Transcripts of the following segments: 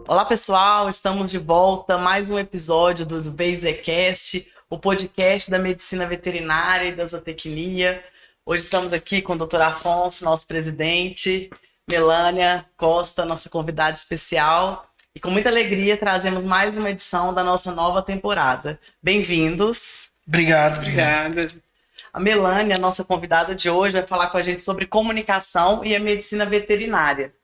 Olá, pessoal, estamos de volta, mais um episódio do VZcast, o podcast da medicina veterinária e da zootecnia. Hoje estamos aqui com o Dr. Afonso, nosso presidente, Melânia Costa, nossa convidada especial, e com muita alegria trazemos mais uma edição da nossa nova temporada. Bem-vindos. Obrigado. Obrigada. A Melânia, nossa convidada de hoje, vai falar com a gente sobre comunicação e a medicina veterinária.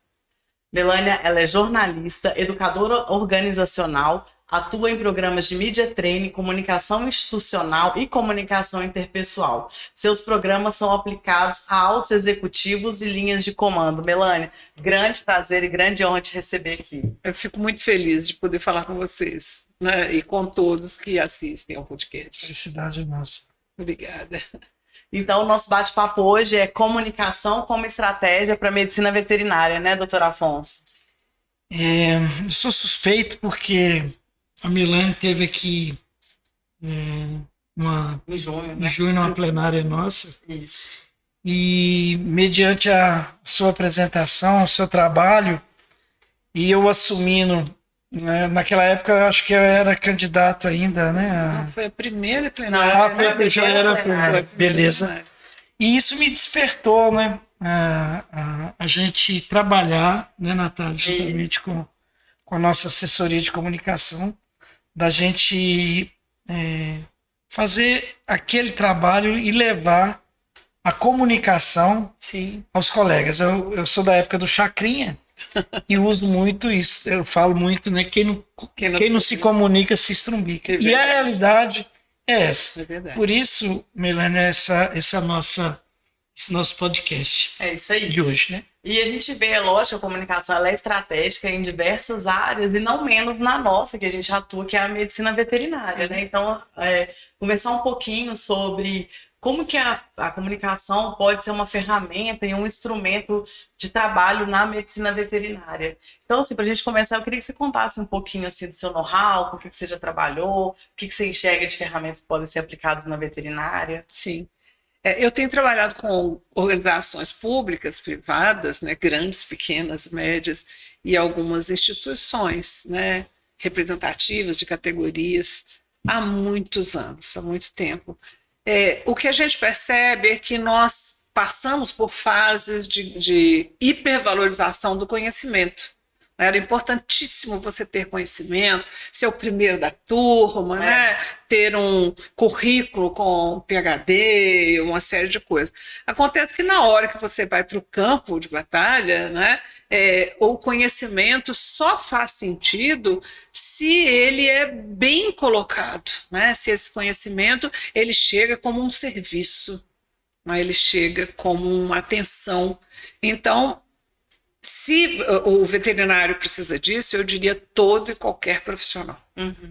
Melânia, ela é jornalista, educadora organizacional, atua em programas de media training, comunicação institucional e comunicação interpessoal. Seus programas são aplicados a altos executivos e linhas de comando. Melânia, grande prazer e grande honra te receber aqui. Eu fico muito feliz de poder falar com vocês, né, e com todos que assistem ao podcast. Felicidade nossa. Obrigada. Então, o nosso bate-papo hoje é comunicação como estratégia para a medicina veterinária, né, doutor Afonso? Eu sou suspeito porque a Milane teve aqui Em junho, né? em junho numa plenária nossa Isso. e mediante a sua apresentação, o seu trabalho, e eu assumindo, né, naquela época eu acho que eu era candidato ainda, né? Foi a primeira plenária. Não, Foi, já era plenária, beleza. Plenária. E isso me despertou, né? A gente trabalhar, né, Natália, justamente com a nossa assessoria de comunicação, da gente fazer aquele trabalho e levar a comunicação Sim. aos colegas. Eu sou da época do Chacrinha e uso muito isso. Eu falo muito, né? Quem não se comunica se estrumbica. É E a realidade é essa. É verdade. Por isso, Melânia, esse nosso podcast É isso aí. de hoje, né? E a gente vê, é lógico, a comunicação ela é estratégica em diversas áreas e não menos na nossa, que a gente atua, que é a medicina veterinária, né? Então, conversar um pouquinho sobre como que a comunicação pode ser uma ferramenta e um instrumento de trabalho na medicina veterinária. Então, assim, para a gente começar, eu queria que você contasse um pouquinho assim, do seu know-how, com o que você já trabalhou, o que você enxerga de ferramentas que podem ser aplicadas na veterinária. Sim. Eu tenho trabalhado com organizações públicas, privadas, né, grandes, pequenas, médias, e algumas instituições, né, representativas de categorias há muitos anos, há muito tempo. O que a gente percebe é que nós passamos por fases de hipervalorização do conhecimento. Era importantíssimo você ter conhecimento, ser o primeiro da turma, né? Ter um currículo com PhD, uma série de coisas. Acontece que na hora que você vai para o campo de batalha, né, o conhecimento só faz sentido se ele é bem colocado, né? Se esse conhecimento ele chega como um serviço, né? Ele chega como uma atenção. Então, se o veterinário precisa disso, eu diria todo e qualquer profissional,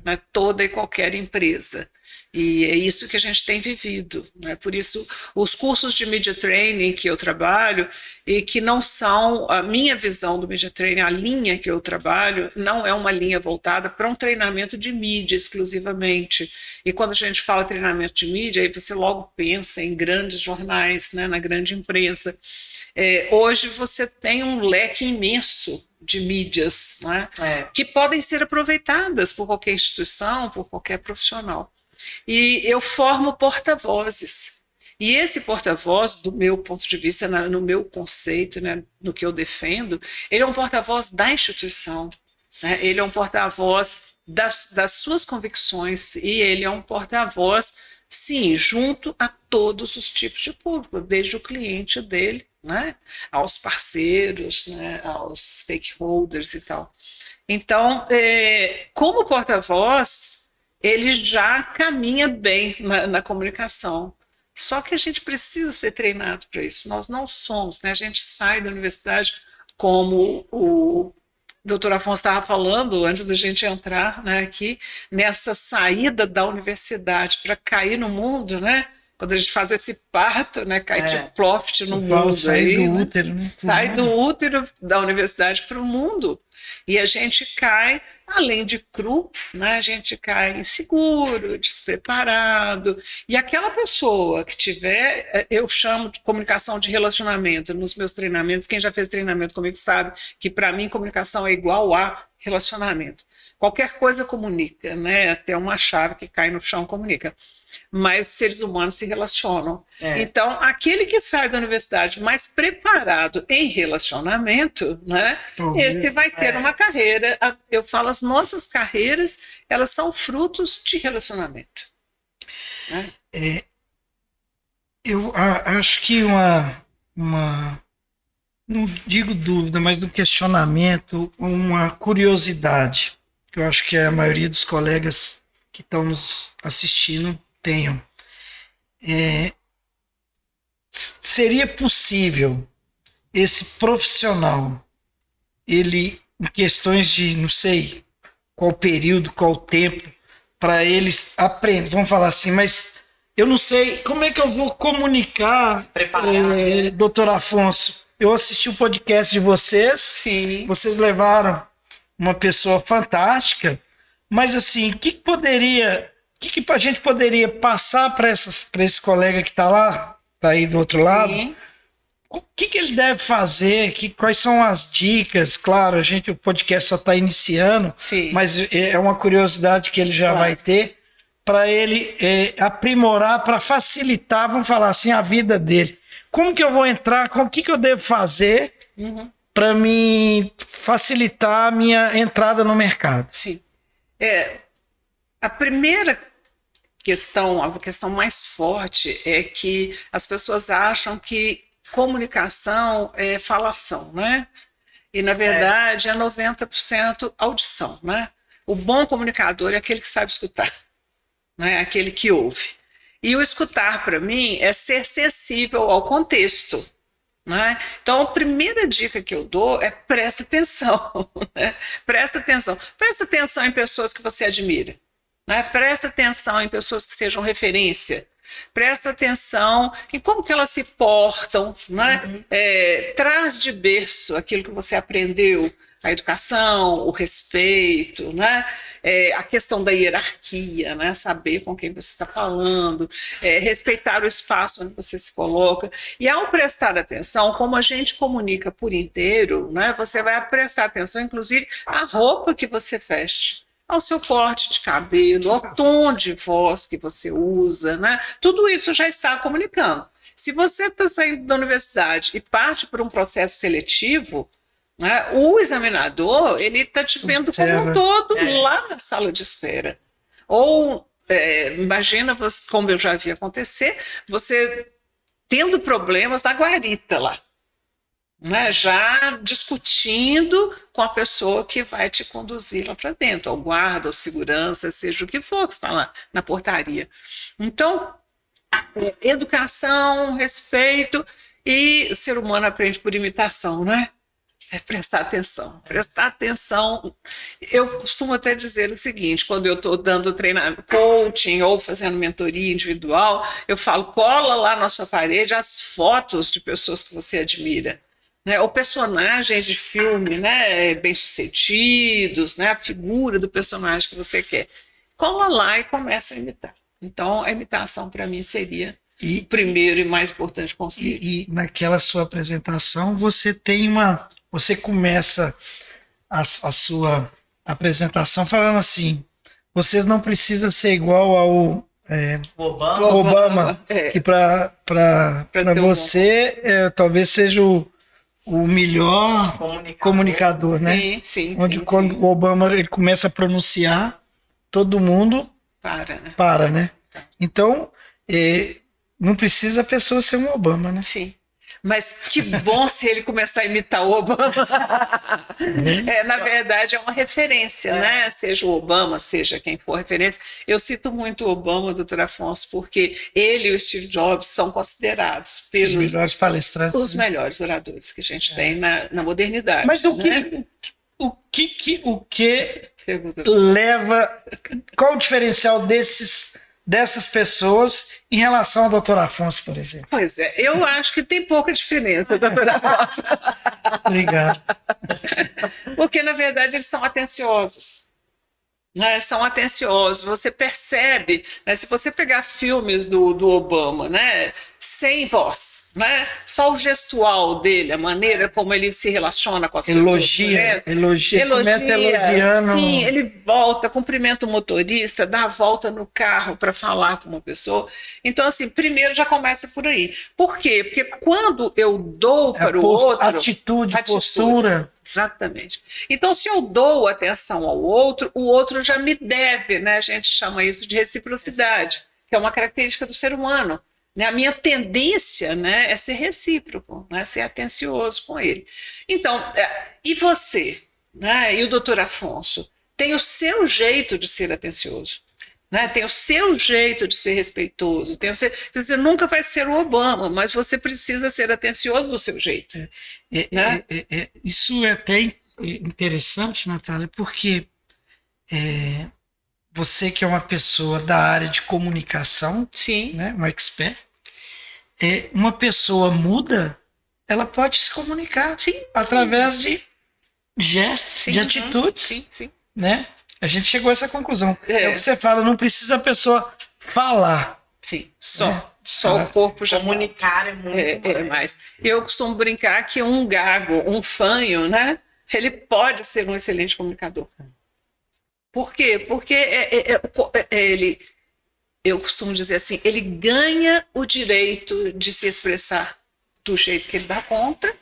né? Toda e qualquer empresa. E é isso que a gente tem vivido, né? Por isso, os cursos de media training que eu trabalho, e que não são a minha visão do media training, a linha que eu trabalho, não é uma linha voltada para um treinamento de mídia exclusivamente. E quando a gente fala treinamento de mídia, aí você logo pensa em grandes jornais, né? Na grande imprensa. Hoje você tem um leque imenso de mídias, né, que podem ser aproveitadas por qualquer instituição, por qualquer profissional. E eu formo porta-vozes. E esse porta-voz, do meu ponto de vista, no meu conceito, né, no que eu defendo, ele é um porta-voz da instituição, né, ele é um porta-voz das suas convicções e ele é um porta-voz, sim, junto a todos os tipos de público, desde o cliente dele, né, aos parceiros, né, aos stakeholders e tal. Então, como porta-voz, ele já caminha bem na comunicação. Só que a gente precisa ser treinado para isso. Nós não somos, né? A gente sai da universidade, como o doutor Afonso estava falando antes da gente entrar, né, aqui, nessa saída da universidade para cair no mundo, né? Quando a gente faz esse parto, né, cai de ploft no mundo. Sai aí, do né? útero, né? Sai do útero da universidade para o mundo. E a gente cai, além de cru, né, a gente cai inseguro, despreparado. E aquela pessoa que tiver, eu chamo de comunicação de relacionamento nos meus treinamentos, quem já fez treinamento comigo sabe que para mim comunicação é igual a relacionamento. Qualquer coisa comunica, né? Até uma chave que cai no chão comunica. Mas seres humanos se relacionam. Então, aquele que sai da universidade mais preparado em relacionamento, né? Esse vai ter uma carreira. Eu falo, as nossas carreiras, elas são frutos de relacionamento. Né? Eu acho que não digo dúvida, mas um questionamento, uma curiosidade, que eu acho que a maioria dos colegas que estão nos assistindo tenham. Seria possível esse profissional, ele, em questões de, não sei qual período, qual tempo, para eles aprender, vamos falar assim, mas eu não sei como é que eu vou comunicar, doutor Afonso. Eu assisti o podcast de vocês, Sim. Vocês levaram uma pessoa fantástica, mas assim, o que a gente poderia passar para esse colega que está lá, está aí do outro lado? Sim. O que ele deve fazer? Quais são as dicas? Claro, o podcast só está iniciando, Sim. mas é uma curiosidade que ele já vai ter para ele aprimorar, para facilitar, vamos falar assim, a vida dele. Como que eu vou entrar? O que eu devo fazer para me facilitar a minha entrada no mercado? Sim. A primeira questão, a questão mais forte é que as pessoas acham que comunicação é falação, né? E, na verdade, é 90% audição, né? O bom comunicador é aquele que sabe escutar, né? Aquele que ouve. E o escutar, para mim, é ser sensível ao contexto. Né? Então, a primeira dica que eu dou é presta atenção. Né? Presta atenção em pessoas que você admira. Né? Presta atenção em pessoas que sejam referência. Presta atenção em como que elas se portam. Né? Traz de berço aquilo que você aprendeu, a educação, o respeito, né? A questão da hierarquia, né? Saber com quem você está falando, respeitar o espaço onde você se coloca. E ao prestar atenção, como a gente comunica por inteiro, né? Você vai prestar atenção, inclusive, à roupa que você veste, ao seu corte de cabelo, ao tom de voz que você usa, né? Tudo isso já está comunicando. Se você está saindo da universidade e parte para um processo seletivo, né, o examinador ele está te vendo como um todo lá na sala de espera. Ou imagina, como eu já vi acontecer, você tendo problemas na guarita lá. Né, já discutindo com a pessoa que vai te conduzir lá para dentro, ao guarda, ao segurança, seja o que for que está lá na portaria. Então, educação, respeito, e o ser humano aprende por imitação, né? Prestar atenção. Prestar atenção. Eu costumo até dizer o seguinte, quando eu estou dando treinamento, coaching ou fazendo mentoria individual, eu falo, cola lá na sua parede as fotos de pessoas que você admira. Né, ou personagens de filme, né, bem-sucedidos, né, a figura do personagem que você quer. Cola lá e começa a imitar. Então, a imitação, para mim, seria o primeiro e mais importante conselho. E naquela sua apresentação, você começa a sua apresentação falando assim, vocês não precisam ser igual ao Obama, que para você talvez seja o melhor comunicador, né? Sim, onde quando o Obama ele começa a pronunciar, todo mundo para, né? Então, não precisa a pessoa ser um Obama, né? Sim. Mas que bom se ele começar a imitar o Obama. Na verdade, é uma referência, né? Seja o Obama, seja quem for referência. Eu cito muito o Obama, doutor Afonso, porque ele e o Steve Jobs são considerados pelos os melhores palestrantes, os melhores oradores que a gente tem na modernidade. Mas o que leva... Qual o diferencial dessas pessoas em relação ao doutor Afonso, por exemplo? Pois é, eu acho que tem pouca diferença, doutor Afonso. Obrigado. Porque, na verdade, eles são atenciosos. Né, são atenciosos, você percebe, né, se você pegar filmes do Obama, né, sem voz, né, só o gestual dele, a maneira como ele se relaciona com as pessoas. Elogia, começa elogiando. Sim, ele volta, cumprimenta o motorista, dá a volta no carro para falar com uma pessoa. Então, assim, primeiro já começa por aí. Por quê? Porque quando eu dou para o outro... Atitude, postura... Exatamente. Então, se eu dou atenção ao outro, o outro já me deve, né? A gente chama isso de reciprocidade, que é uma característica do ser humano. Né? A minha tendência, né, é ser recíproco, né? Ser atencioso com ele. Então, e você, né? E o doutor Afonso, tem o seu jeito de ser atencioso. Né? Tem o seu jeito de ser respeitoso. Você nunca vai ser o Obama, mas você precisa ser atencioso do seu jeito. Né? Isso é até interessante, Natália, porque você que é uma pessoa da área de comunicação, sim, né, um expert, uma pessoa muda, ela pode se comunicar, sim, através de gestos, sim, de atitudes, sim, sim. Né? A gente chegou a essa conclusão. É o que você fala, não precisa a pessoa falar. Sim, só o corpo já comunicar é muito mais. Eu costumo brincar que um gago, um fanho, né? Ele pode ser um excelente comunicador. Por quê? Porque eu costumo dizer assim, ele ganha o direito de se expressar do jeito que ele dá conta,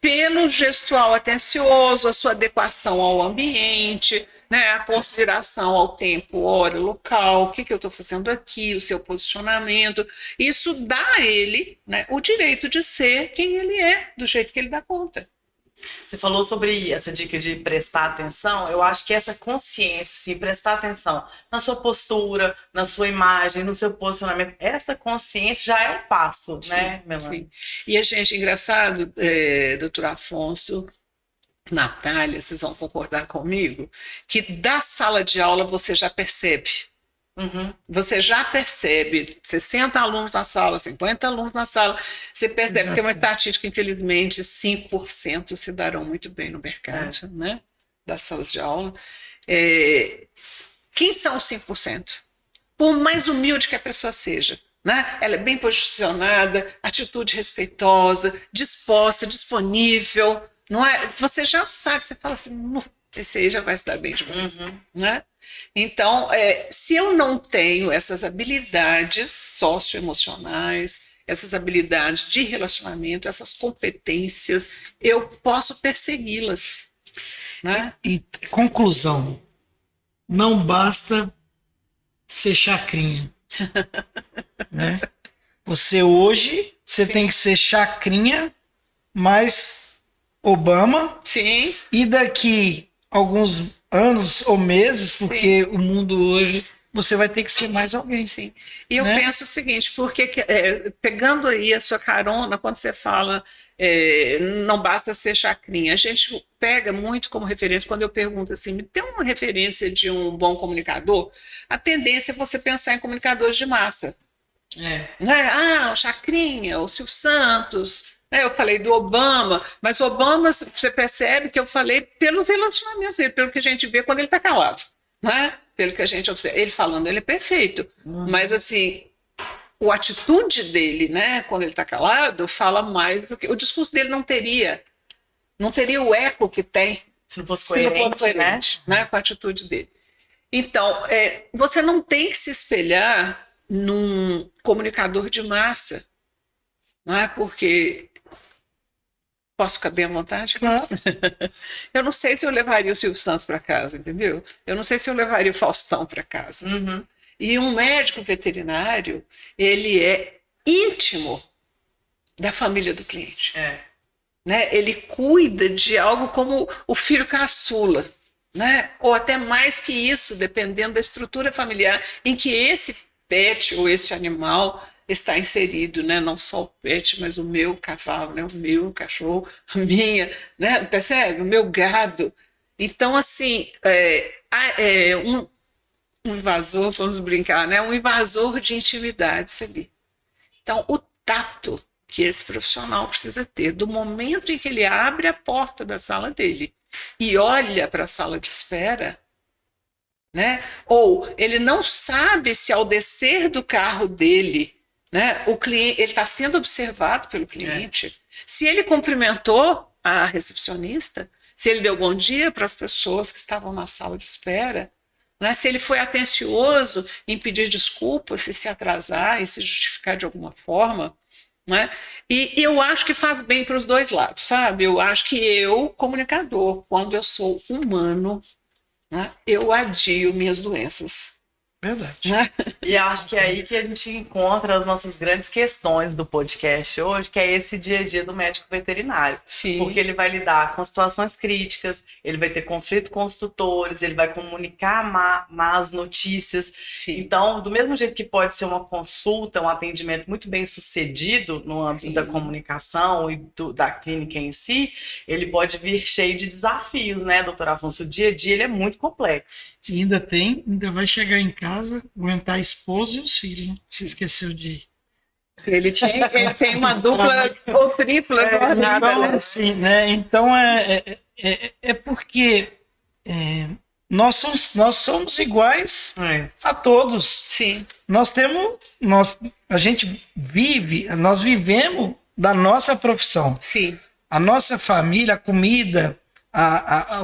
pelo gestual atencioso, a sua adequação ao ambiente, né, a consideração ao tempo, hora, local, o que eu estou fazendo aqui, o seu posicionamento. Isso dá a ele, né, o direito de ser quem ele é, do jeito que ele dá conta. Você falou sobre essa dica de prestar atenção. Eu acho que essa consciência, assim, prestar atenção na sua postura, na sua imagem, no seu posicionamento, essa consciência já é um passo, sim, né, Melanie? E a gente, engraçado, doutor Afonso, Natália, vocês vão concordar comigo, que da sala de aula você já percebe. Uhum. Você já percebe 60 alunos na sala, 50 alunos na sala, você percebe que é uma estatística, infelizmente, 5% se darão muito bem no mercado, né, das salas de aula. Quem são os 5%? Por mais humilde que a pessoa seja, né? Ela é bem posicionada, atitude respeitosa, disposta, disponível, não é? Você já sabe, você fala assim, esse aí já vai se dar bem demais, né? Então, se eu não tenho essas habilidades socioemocionais, essas habilidades de relacionamento, essas competências, eu posso persegui-las, né? E conclusão, não basta ser chacrinha, né? Você hoje, você tem que ser chacrinha, mas Obama, sim, e daqui alguns anos ou meses, porque sim, o mundo hoje, você vai ter que ser mais alguém. Sim. E eu penso o seguinte, porque pegando aí a sua carona, quando você fala não basta ser chacrinha, a gente pega muito como referência, quando eu pergunto assim, me tem uma referência de um bom comunicador? A tendência é você pensar em comunicadores de massa. Né? O Chacrinha, o Silvio Santos... Eu falei do Obama, mas o Obama, você percebe que eu falei pelos relacionamentos dele, pelo que a gente vê quando ele está calado, né? Pelo que a gente observa. Ele falando, ele é perfeito, mas assim, a atitude dele, né, quando ele está calado, fala mais do que... O discurso dele não teria o eco que tem se não fosse coerente, né, com a atitude dele. Então, você não tem que se espelhar num comunicador de massa, não é? Porque... Posso ficar bem à vontade? Claro. Eu não sei se eu levaria o Silvio Santos para casa, entendeu? Eu não sei se eu levaria o Faustão para casa. E um médico veterinário, ele é íntimo da família do cliente. Né? Ele cuida de algo como o filho caçula, né? Ou até mais que isso, dependendo da estrutura familiar em que esse pet ou esse animal está inserido, né? Não só o pet, mas o meu cavalo, né? O meu cachorro, a minha, né? Percebe? O meu gado. Então, assim, um invasor, vamos brincar, né? Um invasor de intimidades ali. Então, o tato, que esse profissional precisa ter, do momento em que ele abre a porta da sala dele e olha para a sala de espera, né? Ou ele não sabe se ao descer do carro dele, né, o cliente, ele está sendo observado pelo cliente, se ele cumprimentou a recepcionista, se ele deu bom dia para as pessoas que estavam na sala de espera, né, se ele foi atencioso em pedir desculpas, se atrasar e se justificar de alguma forma, né? E eu acho que faz bem para os dois lados, sabe? Eu acho que eu, comunicador, quando eu sou humano, né, eu adio minhas doenças. Verdade. Né? E acho que é aí que a gente encontra as nossas grandes questões do podcast hoje, que é esse dia a dia do médico veterinário. Sim. Porque ele vai lidar com situações críticas, ele vai ter conflito com os tutores, ele vai comunicar más notícias. Sim. Então, do mesmo jeito que pode ser uma consulta, um atendimento muito bem sucedido no âmbito da comunicação e da clínica em si, ele pode vir cheio de desafios, né, doutor Afonso? O dia a dia ele é muito complexo. E ainda vai chegar em casa, aguentar a esposa e os filhos, né? Você esqueceu de... Ele tem uma dupla ou tripla jornada, Então, né? assim, né? Então é porque nós somos iguais a todos. Sim. Nós vivemos da nossa profissão. Sim. A nossa família, a comida,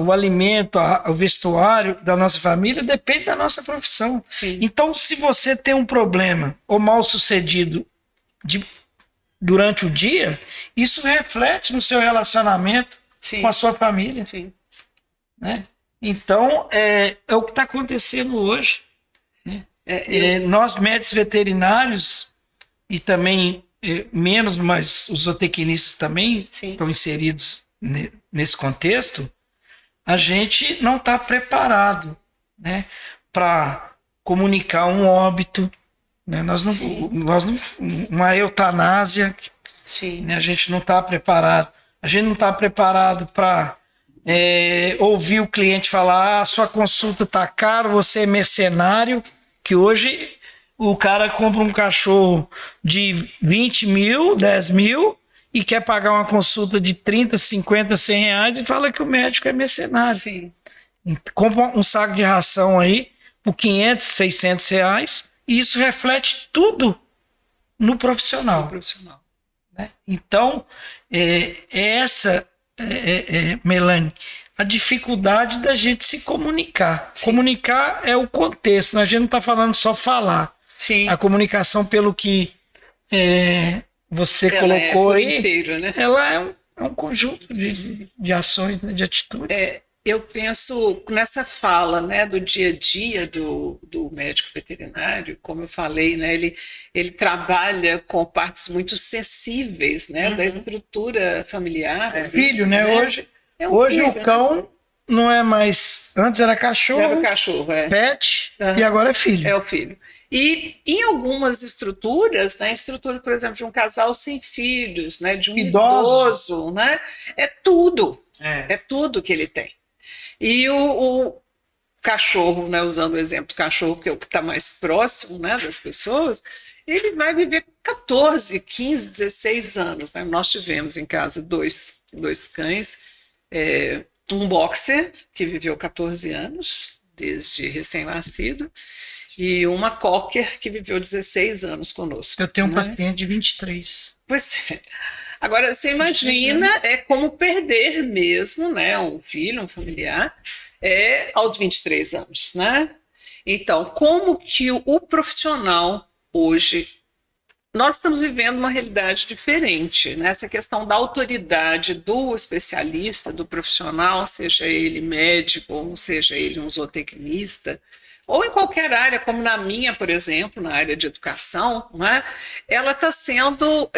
o alimento, o vestuário da nossa família depende da nossa profissão. Sim. Então, se você tem um problema ou mal sucedido durante o dia, isso reflete no seu relacionamento com a sua família. Sim. Né? Então, é o que está acontecendo hoje. Né? Nós, médicos veterinários, e também menos, mas os zootecnistas também estão inseridos nesse contexto, a gente não está preparado, né, para comunicar um óbito, né? Uma eutanásia, né? A gente não está preparado. A gente não está preparado para ouvir o cliente falar: sua consulta está cara, você é mercenário, que hoje o cara compra um cachorro de 20 mil, 10 mil, e quer pagar uma consulta de 30, 50, 100 reais e fala que o médico é mercenário. Sim. Compra um saco de ração aí por 500, 600 reais e isso reflete tudo no profissional. Né? Então, Melanie, a dificuldade da gente se comunicar. Sim. Comunicar é o contexto, a gente não está falando só falar. Sim. A comunicação, pelo que você colocou aí, inteiro, né? Ela é um conjunto de ações, né, de atitudes. Eu penso nessa fala, né, do dia a dia do médico veterinário, como eu falei, né, ele trabalha com partes muito sensíveis, né, da estrutura familiar. Filho, né? Hoje filho, o cão, né? Não é mais... Antes era cachorro, pet, e agora é filho. É o filho. E em algumas estruturas, né, estrutura, por exemplo, de um casal sem filhos, né, de um idoso, né, é tudo que ele tem. E o cachorro, né, usando o exemplo do cachorro, que é o que está mais próximo, né, das pessoas, ele vai viver 14, 15, 16 anos. Né? Nós tivemos em casa dois cães, um boxer, que viveu 14 anos, desde recém-nascido, e uma cocker que viveu 16 anos conosco. Eu tenho um paciente de 23. Pois é. Agora, você imagina, é como perder mesmo, né, um filho, um familiar, aos 23 anos, né? Então, como que o profissional hoje... Nós estamos vivendo uma realidade diferente, né? Essa questão da autoridade do especialista, do profissional, seja ele médico, ou seja ele um zootecnista, ou em qualquer área, como na minha, por exemplo, na área de educação, né? Ela está sendo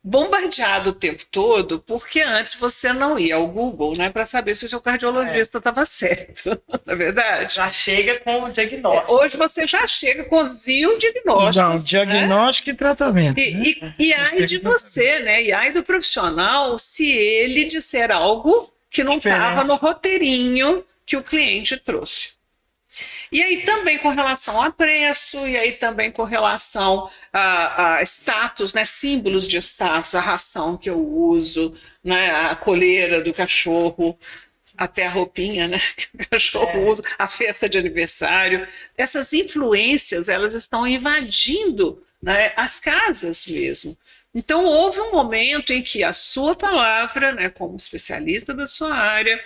bombardeada o tempo todo, porque antes você não ia ao Google, né, para saber se o seu cardiologista estava certo, não é verdade? Já chega com o diagnóstico. Hoje você já chega com os diagnósticos. Não, diagnóstico, né? E tratamento. E ai de você, né? E ai do profissional, se ele disser algo que não estava no roteirinho que o cliente trouxe. E aí também com relação a preço, e aí também com relação a status, né, símbolos de status, a ração que eu uso, né, a coleira do cachorro, até a roupinha, né, que o cachorro usa, a festa de aniversário. Essas influências, elas estão invadindo, né, as casas mesmo. Então, houve um momento em que a sua palavra, né, como especialista da sua área,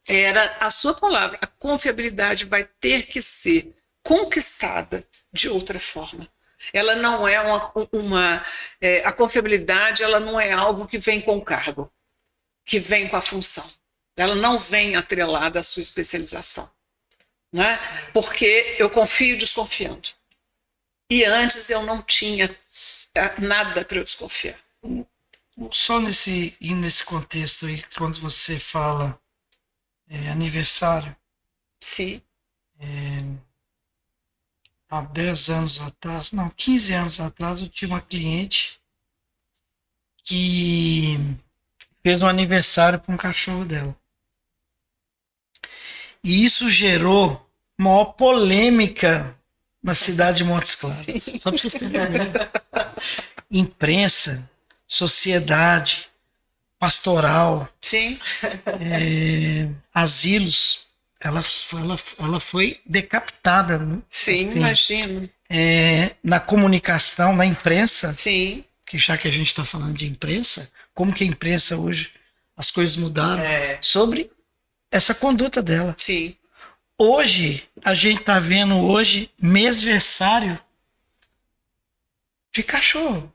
era a sua palavra. A confiabilidade vai ter que ser conquistada de outra forma. Ela não é a confiabilidade, ela não é algo que vem com o cargo, que vem com a função. Ela não vem atrelada à sua especialização, né? Porque eu confio desconfiando. E antes eu não tinha nada para eu desconfiar. Só nesse contexto aí, quando você fala aniversário, Sim. há 10 anos atrás, não, 15 anos atrás, eu tinha uma cliente que fez um aniversário para um cachorro dela. E isso gerou maior polêmica na cidade de Montes Claros. Sim. Só para vocês terem uma ideia. Imprensa, sociedade, pastoral, Sim. asilos, ela foi decapitada. Né? Sim, Assim, imagino. na comunicação, na imprensa, Sim. que já que a gente está falando de imprensa, como que a imprensa hoje, as coisas mudaram sobre essa conduta dela. Sim. Hoje, a gente está vendo mêsversário de cachorro.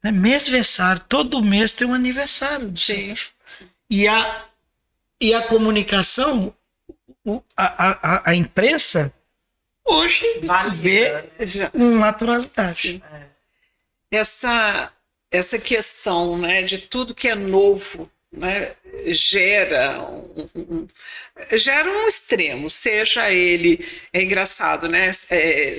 Né? Mêsversário, todo mês tem um aniversário do seu cachorro. E a comunicação, a imprensa, hoje vê com naturalidade. Essa questão, né, de tudo que é novo, né, gera um extremo, seja ele, é engraçado, né,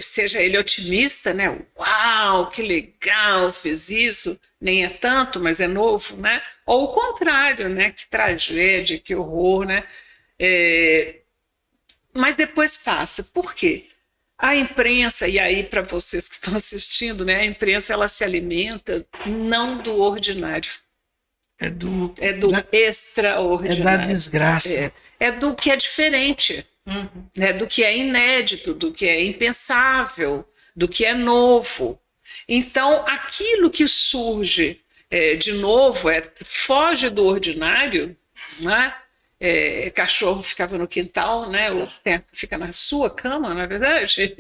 seja ele otimista, né, uau, que legal, fez isso, nem é tanto, mas é novo, né, ou o contrário, né, que tragédia, que horror, né, mas depois passa. Por quê? A imprensa, e aí para vocês que estão assistindo, né, a imprensa ela se alimenta não do ordinário. É do extraordinário. É da desgraça. É do que é diferente, né, do que é inédito, do que é impensável, do que é novo. Então, aquilo que surge de novo foge do ordinário, né? Cachorro ficava no quintal, né? Ou fica na sua cama, na verdade.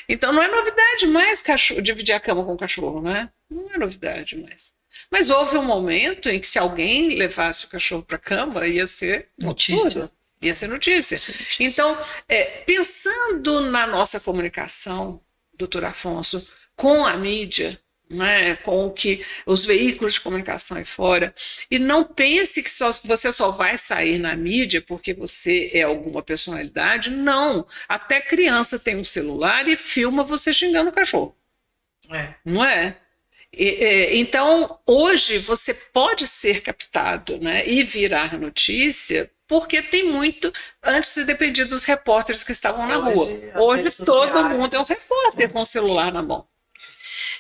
Então, não é novidade mais dividir a cama com o cachorro, né? Não é novidade mais. Mas houve um momento em que se alguém levasse o cachorro para a cama, ia ser absurdo, ia ser notícia. Então, pensando na nossa comunicação, doutor Afonso, com a mídia, né, com os veículos de comunicação aí fora, e não pense que você só vai sair na mídia porque você é alguma personalidade, não. Até criança tem um celular e filma você xingando o cachorro. Não é? Então, hoje você pode ser captado, né, e virar notícia, porque tem muito. Antes dependia dos repórteres que estavam na rua. Hoje todo mundo é um repórter com o celular na mão.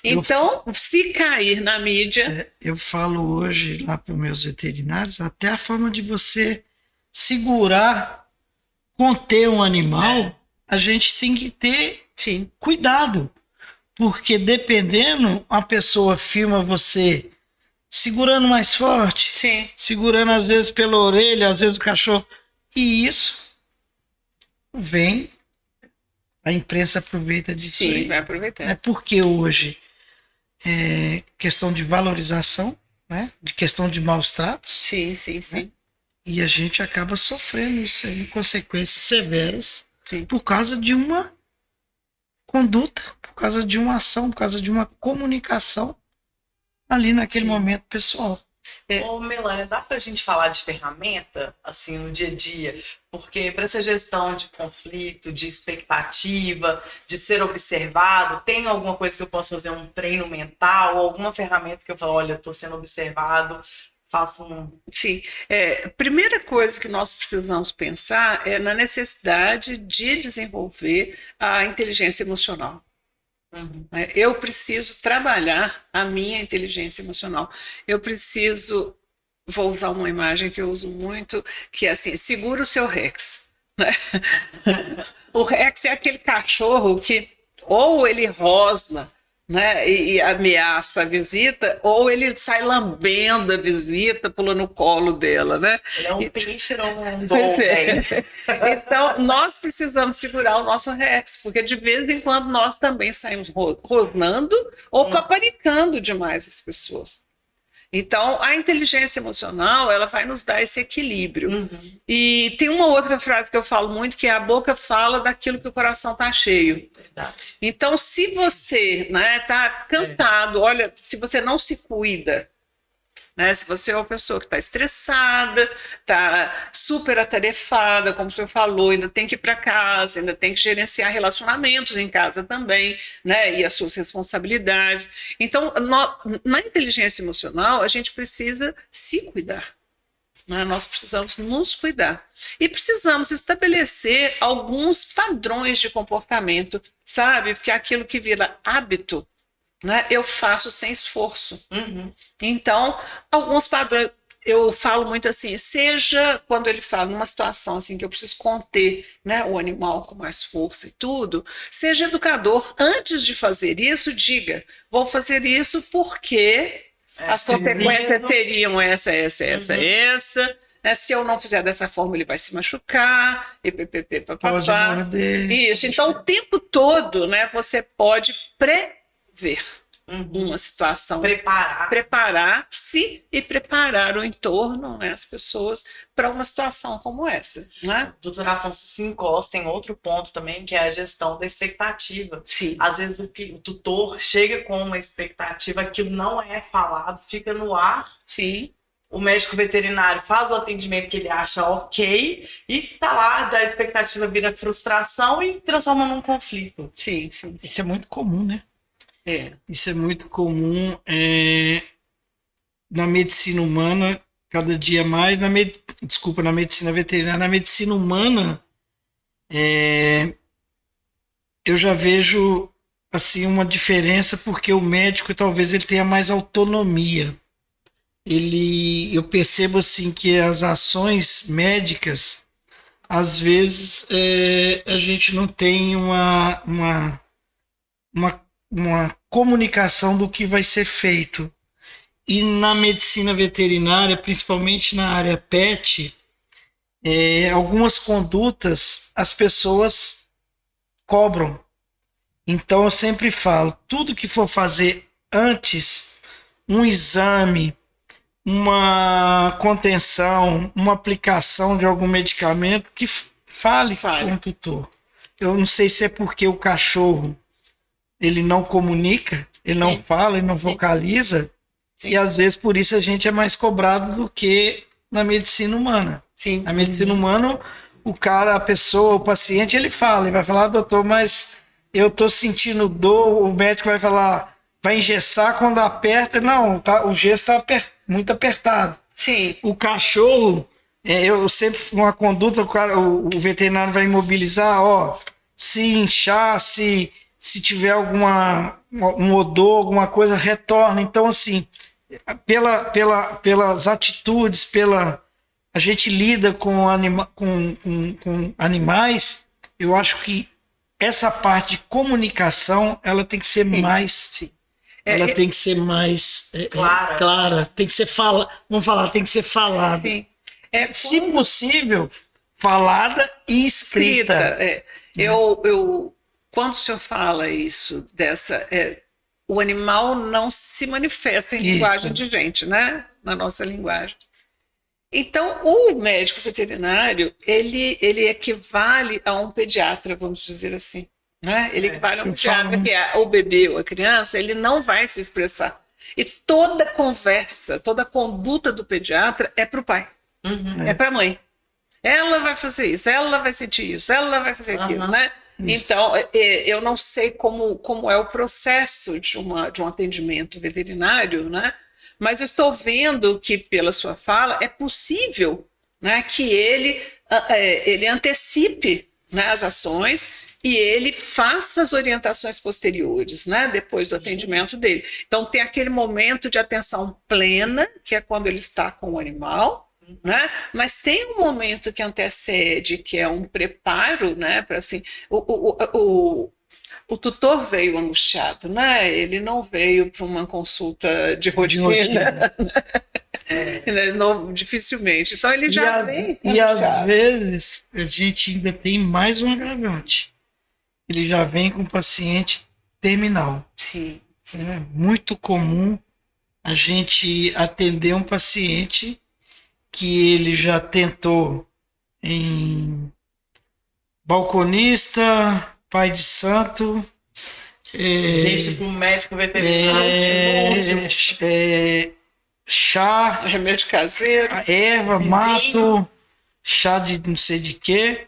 Então, se cair na mídia. Eu falo hoje lá para os meus veterinários, até a forma de você segurar, conter um animal, a gente tem que ter cuidado. Porque dependendo, a pessoa filma você segurando mais forte, segurando às vezes pela orelha, às vezes o cachorro. E isso vem, a imprensa aproveita disso. Sim, aí. vai aproveitar. É porque hoje é questão de valorização, né? De questão de maus tratos. Sim. Né? E a gente acaba sofrendo isso aí, consequências severas por causa de uma conduta, por causa de uma ação, por causa de uma comunicação ali naquele momento pessoal. Ô, Melânia, dá pra gente falar de ferramenta, assim, no dia a dia? Porque para essa gestão de conflito, de expectativa, de ser observado, tem alguma coisa que eu posso fazer, um treino mental, alguma ferramenta que eu falo, olha, estou sendo observado, faço um... Sim. Primeira coisa que nós precisamos pensar é na necessidade de desenvolver a inteligência emocional. Eu preciso trabalhar a minha inteligência emocional. Eu preciso, vou usar uma imagem que eu uso muito, que é assim, segura o seu Rex. Né? O Rex é aquele cachorro que ou ele rosna, né, e ameaça a visita, ou ele sai lambendo a visita, pulando no colo dela, né? Ele é um peixe, um Pois é. dolphin. Então, nós precisamos segurar o nosso Rex, porque de vez em quando nós também saímos rosnando ou paparicando demais as pessoas. Então, a inteligência emocional, ela vai nos dar esse equilíbrio. E tem uma outra frase que eu falo muito, que é: a boca fala daquilo que o coração está cheio. Verdade. Então, se você está cansado, olha, se você não se cuida, né, se você é uma pessoa que está estressada, está super atarefada, como você falou, ainda tem que ir para casa, ainda tem que gerenciar relacionamentos em casa também, né, e as suas responsabilidades. Então, na inteligência emocional, a gente precisa se cuidar. Né? Nós precisamos nos cuidar. E precisamos estabelecer alguns padrões de comportamento, sabe? Porque aquilo que vira hábito, né, eu faço sem esforço. Então, alguns padrões, eu falo muito assim, seja quando ele fala numa situação assim que eu preciso conter, né, o animal com mais força e tudo, seja educador, antes de fazer isso, diga: vou fazer isso porque as consequências seriam essa. Né, se eu não fizer dessa forma, ele vai se machucar, e Pode morder. Isso. Então, o tempo todo, né, você pode prever uma situação, preparar-se e preparar o entorno, né, as pessoas, para uma situação como essa. Né? O doutor Afonso se encosta em outro ponto também, que é a gestão da expectativa. Sim. Às vezes o tutor chega com uma expectativa que não é falado, fica no ar. Sim. O médico veterinário faz o atendimento que ele acha ok e tá lá, da expectativa vira frustração e transforma num conflito. Sim. Isso é muito comum, né? Isso é muito comum na medicina humana, cada dia mais, na medicina veterinária. Na medicina humana, eu já vejo assim uma diferença, porque o médico talvez ele tenha mais autonomia. Eu percebo assim que as ações médicas, às vezes, a gente não tem uma comunicação do que vai ser feito. E na medicina veterinária, principalmente na área pet, algumas condutas as pessoas cobram. Então eu sempre falo, tudo que for fazer antes, um exame, uma contenção, uma aplicação de algum medicamento, que fale com o tutor. Eu não sei se é porque o cachorro ele não comunica, ele não fala, ele não vocaliza, e às vezes por isso a gente é mais cobrado do que na medicina humana. Na medicina humana, a pessoa, o paciente, ele fala, ele vai falar: doutor, mas eu tô sentindo dor. O médico vai falar, vai engessar quando aperta. Não, o gesso está muito apertado. O cachorro, eu sempre, uma conduta, o veterinário vai imobilizar, se inchar, se tiver um odor, alguma coisa, retorna. Então, assim, pelas atitudes, a gente lida com animais, eu acho que essa parte de comunicação, ela tem que ser mais... Ela tem que ser mais clara, tem que ser tem que ser falada. Se possível, falada e escrita. Quando o senhor fala isso, o animal não se manifesta em linguagem de gente, né? Na nossa linguagem. Então, o médico veterinário, ele equivale a um pediatra, vamos dizer assim. Né? Ele equivale a um pediatra, que é o bebê ou a criança, ele não vai se expressar. E toda conversa, toda conduta do pediatra é para o pai, é para a mãe. Ela vai fazer isso, ela vai sentir isso, ela vai fazer aquilo, né? Então, eu não sei como é o processo de um atendimento veterinário, né? mas eu estou vendo que, pela sua fala, é possível, né, que ele antecipe, né, as ações e ele faça as orientações posteriores, né, depois do atendimento dele. Então, tem aquele momento de atenção plena, que é quando ele está com o animal, né? Mas tem um momento que antecede, que é um preparo, né, para assim, o tutor veio angustiado, né? Ele não veio para uma consulta de rotina. Não, dificilmente. Então ele já vem. E às vezes a gente ainda tem mais um agravante. Ele já vem com paciente terminal. Sim. É muito comum a gente atender um paciente que ele já tentou em balconista, pai de santo, Deixa para o médico veterinário. chá, remédio caseiro, erva, mato, chá de não sei de quê.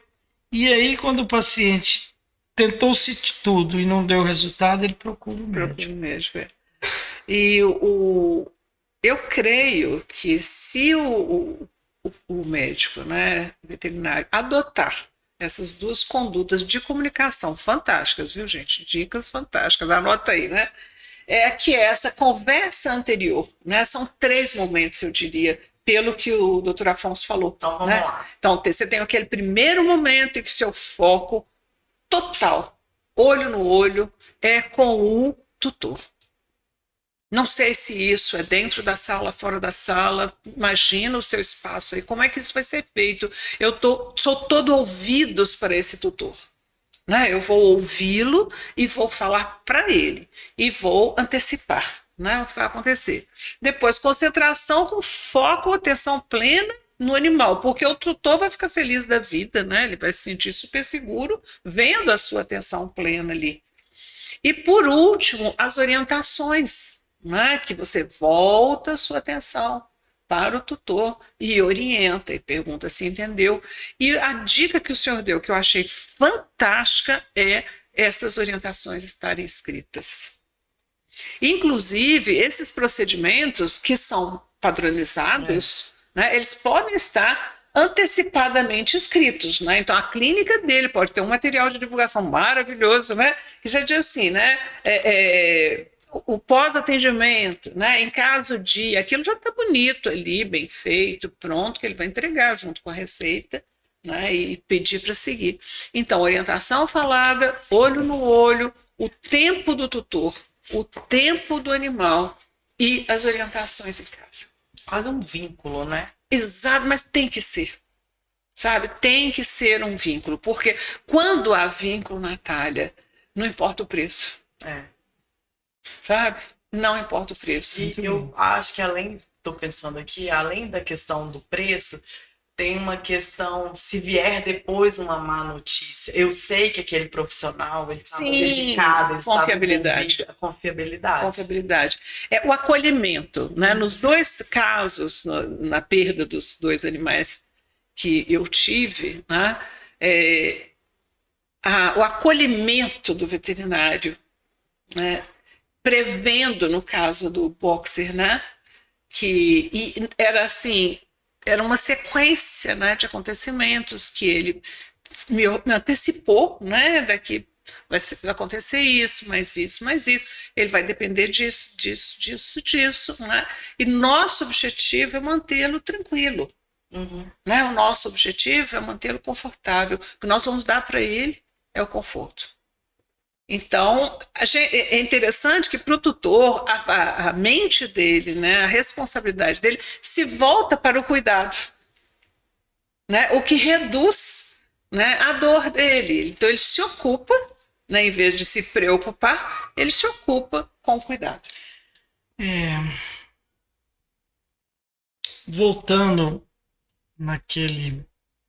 E aí, quando o paciente tentou-se tudo e não deu resultado, ele procura o médico. E eu creio que se o médico, né, veterinário, adotar essas duas condutas de comunicação fantásticas, viu, gente? Dicas fantásticas, anota aí, né? Que essa conversa anterior, né? São 3 momentos, eu diria, pelo que o doutor Afonso falou. Então, vamos lá. Então, você tem aquele primeiro momento em que seu foco total, olho no olho, é com o tutor. Não sei se isso é dentro da sala, fora da sala, imagina o seu espaço aí, como é que isso vai ser feito? Eu sou todo ouvidos para esse tutor. Né? Eu vou ouvi-lo e vou falar para ele, e vou antecipar, né, o que vai acontecer. Depois, concentração com foco, atenção plena no animal, porque o tutor vai ficar feliz da vida, né? Ele vai se sentir super seguro vendo a sua atenção plena ali. E por último, as orientações, né, que você volta a sua atenção para o tutor e orienta e pergunta se entendeu. E a dica que o senhor deu, que eu achei fantástica, é essas orientações estarem escritas. Inclusive, esses procedimentos que são padronizados, né, eles podem estar antecipadamente escritos, né? Então a clínica dele pode ter um material de divulgação maravilhoso, né, que já diz assim, né, o pós-atendimento, né, em caso de, aquilo já está bonito ali, bem feito, pronto, que ele vai entregar junto com a receita, né, e pedir para seguir. Então, orientação falada, olho no olho, o tempo do tutor, o tempo do animal e as orientações em casa. Quase um vínculo, né? Exato, mas tem que ser. Sabe? Tem que ser um vínculo, porque quando há vínculo, Natália, não importa o preço. Sabe? Não importa o preço. E eu acho que estou pensando aqui, além da questão do preço, tem uma questão, se vier depois uma má notícia, eu sei que aquele profissional, ele estava dedicado, ele estava envolvido, confiabilidade. O acolhimento, né? Nos 2 casos, na perda dos 2 animais que eu tive, né? O acolhimento do veterinário, né? Prevendo, no caso do boxer, né, que era assim, era uma sequência, né, de acontecimentos que ele me antecipou, né, daqui vai acontecer isso, mais isso, mais isso, ele vai depender disso, né, e nosso objetivo é mantê-lo tranquilo, né, o nosso objetivo é mantê-lo confortável, o que nós vamos dar para ele é o conforto. Então, é interessante que para o tutor, a mente dele, né, a responsabilidade dele, se volta para o cuidado, né, o que reduz, né, a dor dele. Então, ele se ocupa, né, em vez de se preocupar, ele se ocupa com o cuidado. Voltando naquele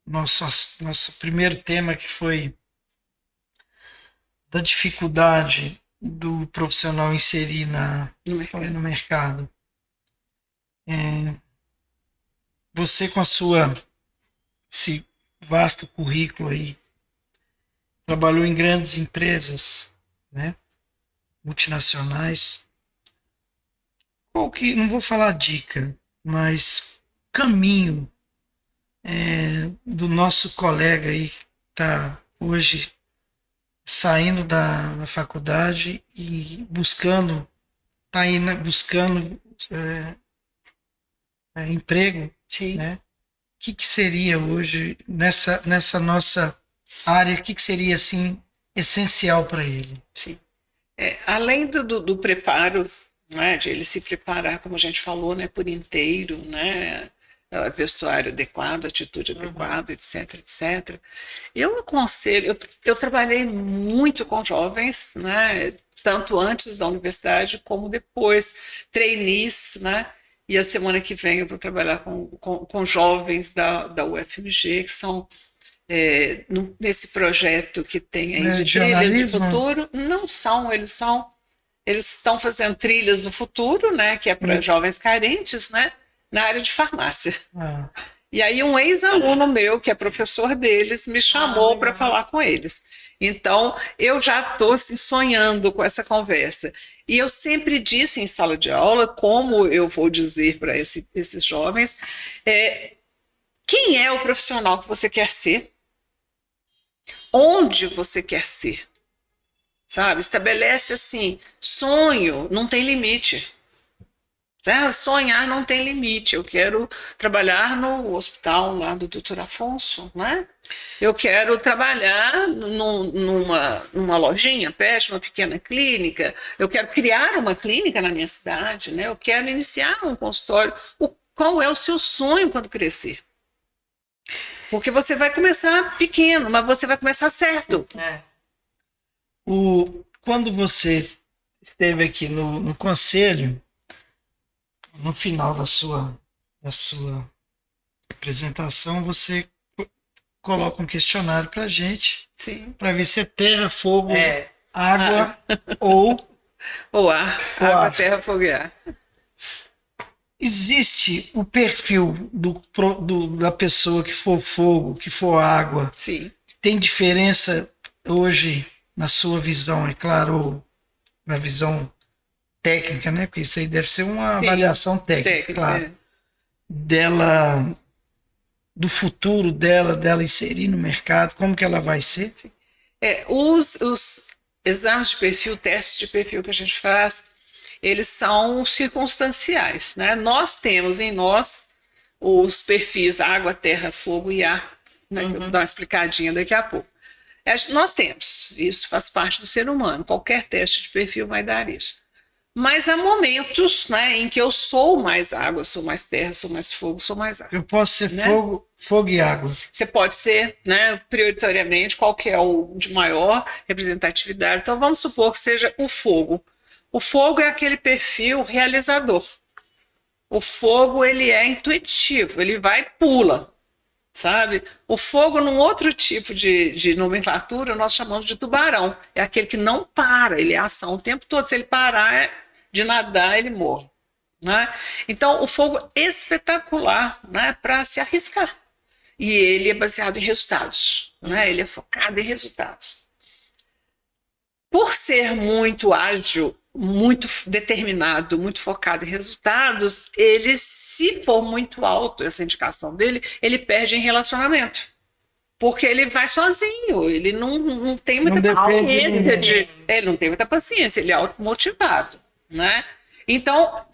nosso primeiro tema, que foi da dificuldade do profissional inserir no mercado. Você, com esse vasto currículo aí, trabalhou em grandes empresas, né, multinacionais. qual que, não vou falar dica, mas caminho do nosso colega aí que está hoje saindo da faculdade e buscando, tá aí, né, buscando emprego, Sim. né? O que seria hoje nessa nossa área? O que seria assim essencial para ele? Sim. Além do preparo, né, de ele se preparar, como a gente falou, né, por inteiro, né, vestuário adequado, atitude adequada, etc, etc. Eu aconselho, eu trabalhei muito com jovens, né, tanto antes da universidade como depois, trainees, né, e a semana que vem eu vou trabalhar com jovens da UFMG, que são nesse projeto que tem aí de trilhas do futuro. Não são, eles estão fazendo trilhas do futuro, né, que é para jovens carentes, né, na área de farmácia. E aí um ex-aluno meu, que é professor deles, me chamou para falar com eles. Então, eu já estou assim, sonhando com essa conversa. E eu sempre disse em sala de aula, como eu vou dizer para esses jovens, quem é o profissional que você quer ser? Onde você quer ser? Sabe? Estabelece assim, sonho não tem limite. Sonhar não tem limite. Eu quero trabalhar no hospital lá do Dr. Afonso, né? Eu quero trabalhar numa lojinha, pet, uma pequena clínica. Eu quero criar uma clínica na minha cidade, né? Eu quero iniciar um consultório. Qual é o seu sonho quando crescer? Porque você vai começar pequeno, mas você vai começar certo. Quando você esteve aqui no conselho, no final da sua apresentação, você coloca um questionário para a gente, para ver se é terra, fogo, água ou ar. Água, terra, fogo e ar. Existe o perfil da pessoa que for fogo, que for água? Sim. Tem diferença hoje na sua visão, é claro, na visão técnica, né? Porque isso aí deve ser uma avaliação técnica, claro. Dela, do futuro dela inserir no mercado, como que ela vai ser? Sim. Os exames de perfil, testes de perfil que a gente faz, eles são circunstanciais, né? Nós temos em nós os perfis água, terra, fogo e ar, né? Que eu vou dar uma explicadinha daqui a pouco. Nós temos, isso faz parte do ser humano, qualquer teste de perfil vai dar isso. Mas há momentos, né, em que eu sou mais água, sou mais terra, sou mais fogo, sou mais ar. Eu posso ser, né? fogo e água. Você pode ser, né, prioritariamente, qual que é o de maior representatividade. Então vamos supor que seja o fogo. O fogo é aquele perfil realizador. O fogo, ele é intuitivo, ele vai e pula, sabe? O fogo, num outro tipo de nomenclatura, nós chamamos de tubarão. É aquele que não para, ele é ação o tempo todo. Se ele parar de nadar, ele morre, né? Então, o fogo é espetacular, né, para se arriscar. E ele é baseado em resultados, né? Ele é focado em resultados. Por ser muito ágil, muito determinado, muito focado em resultados, ele, se for muito alto essa indicação dele, ele perde em relacionamento. Porque ele vai sozinho, ele não tem muita paciência. Ele não tem muita paciência, ele é automotivado, né? Então,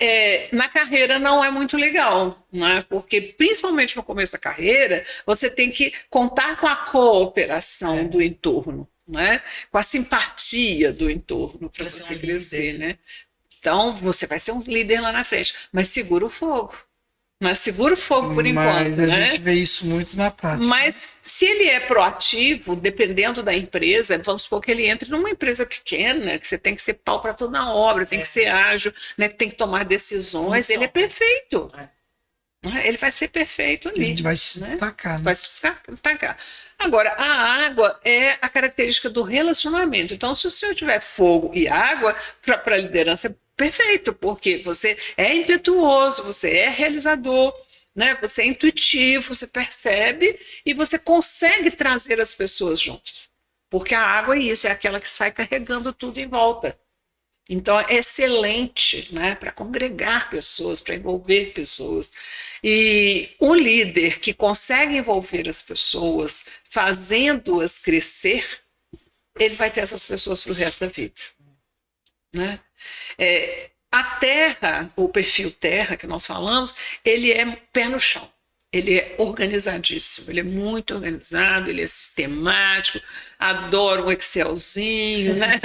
na carreira não é muito legal, né? Porque principalmente no começo da carreira, você tem que contar com a cooperação do entorno, né? Com a simpatia do entorno para você crescer, né? Então, você vai ser um líder lá na frente, mas segura o fogo. Mas segura o fogo por enquanto, a né? gente vê isso muito na prática. Mas se ele é proativo, dependendo da empresa, vamos supor que ele entre numa empresa pequena, que você tem que ser pau para toda a obra, tem que ser ágil, né? Tem que tomar decisões, ele é perfeito. Ele vai ser perfeito ali. Ele vai se destacar. Né? Vai se destacar. Agora, a água é a característica do relacionamento. Então, se o senhor tiver fogo e água, para a liderança é perfeito, porque você é impetuoso, você é realizador, né? Você é intuitivo, você percebe e você consegue trazer as pessoas juntas. Porque a água é isso, é aquela que sai carregando tudo em volta. Então, é excelente, né, para congregar pessoas, para envolver pessoas. E o líder que consegue envolver as pessoas, fazendo-as crescer, ele vai ter essas pessoas para o resto da vida. Né? A terra, o perfil terra que nós falamos, ele é pé no chão. Ele é organizadíssimo, ele é muito organizado, ele é sistemático, adoro um Excelzinho, né?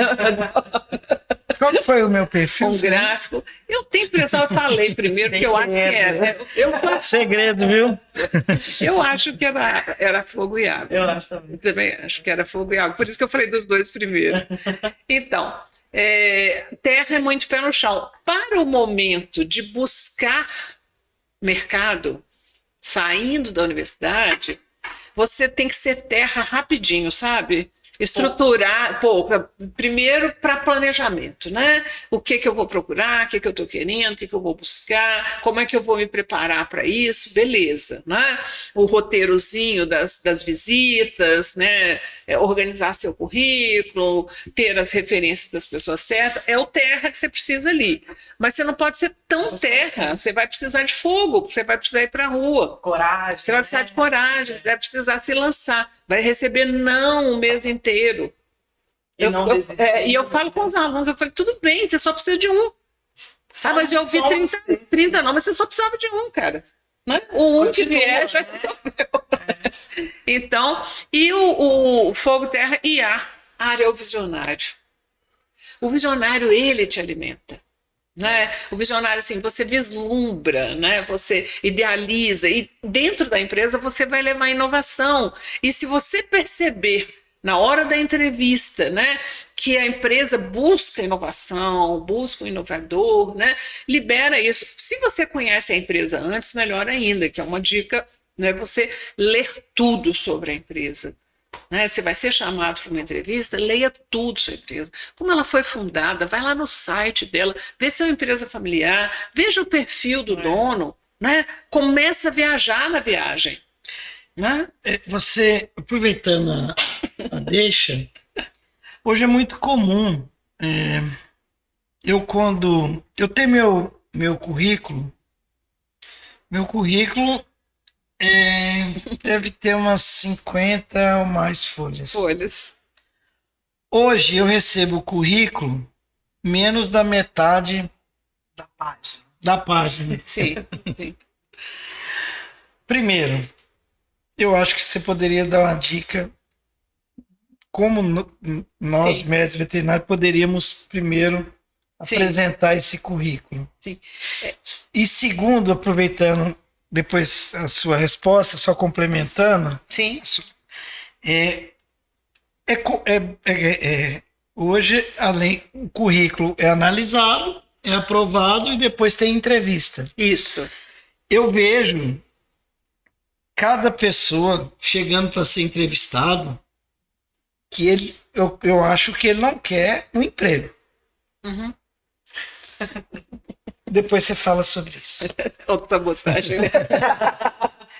Qual que foi o meu perfil? Um gráfico. Eu tenho a impressão, eu falei primeiro, que eu acho que era. Segredo, viu? Eu acho que era fogo e água. Eu acho também. Eu também acho que era fogo e água, por isso que eu falei dos dois primeiro. Então, terra é muito pé no chão. Para o momento de buscar mercado, saindo da universidade, você tem que ser terra rapidinho, sabe? Estruturar, primeiro para planejamento, né? O que eu vou procurar, o que eu estou querendo, o que eu vou buscar, como é que eu vou me preparar para isso, beleza, né? O roteirozinho das visitas, né? Organizar seu currículo, ter as referências das pessoas certas, é o terra que você precisa ali. Mas você não pode ser tão terra, você vai precisar de fogo, você vai precisar ir para a rua. Coragem. Você vai precisar de coragem, você vai precisar se lançar, vai receber não o mês inteiro. E eu falo com os alunos, eu falo, tudo bem, você só precisa de um. Mas eu ouvi 30 não, mas você só precisava de um, cara. Né? O um que vier já resolveu. Então, e o fogo, terra e ar é o visionário. O visionário, ele te alimenta. Né? O visionário, assim, você vislumbra, né? Você idealiza, e dentro da empresa você vai levar inovação. E se você perceber na hora da entrevista, né, que a empresa busca inovação, busca um inovador, né, libera isso. Se você conhece a empresa antes, melhor ainda, que é uma dica, né, você ler tudo sobre a empresa. Né? Você vai ser chamado para uma entrevista, leia tudo sobre a empresa, como ela foi fundada, vai lá no site dela, vê se é uma empresa familiar, veja o perfil do dono, né? Começa a viajar na viagem. Né? Você, aproveitando a deixa, hoje é muito comum, quando eu tenho meu currículo deve ter umas 50 ou mais folhas. Hoje eu recebo o currículo menos da metade da página. Sim. Primeiro, eu acho que você poderia dar uma dica como nós, médicos veterinários, poderíamos primeiro apresentar esse currículo. Sim. E segundo, aproveitando depois a sua resposta, só complementando. Sim. Hoje, além, o currículo é analisado, é aprovado e depois tem entrevista. Isso. Eu vejo cada pessoa chegando para ser entrevistado que eu acho que ele não quer um emprego. Uhum. Depois você fala sobre isso. Autossabotagem, né?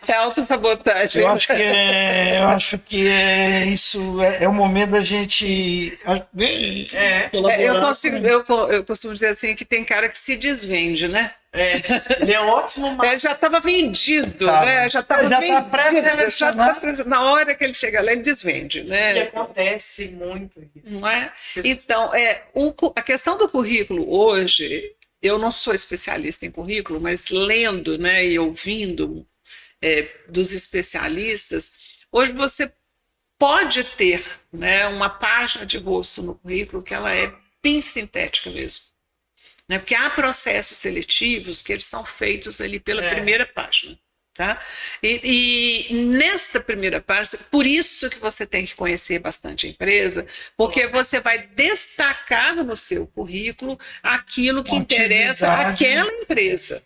É autossabotagem. Eu acho que isso é o momento da gente eu costumo dizer assim que tem cara que se desvende, né? Ele é ótimo, mas... Ele já estava vendido, né? Já estava vendido. Na hora que ele chega lá, ele desvende, né? E acontece muito isso. Não é? Então, a questão do currículo hoje, eu não sou especialista em currículo, mas lendo, né, e ouvindo dos especialistas, hoje você pode ter, né, uma página de rosto no currículo que ela é bem sintética mesmo. Né? Porque há processos seletivos que eles são feitos ali pela primeira página. Tá? E nesta primeira página, por isso que você tem que conhecer bastante a empresa, porque você vai destacar no seu currículo aquilo que interessa àquela empresa.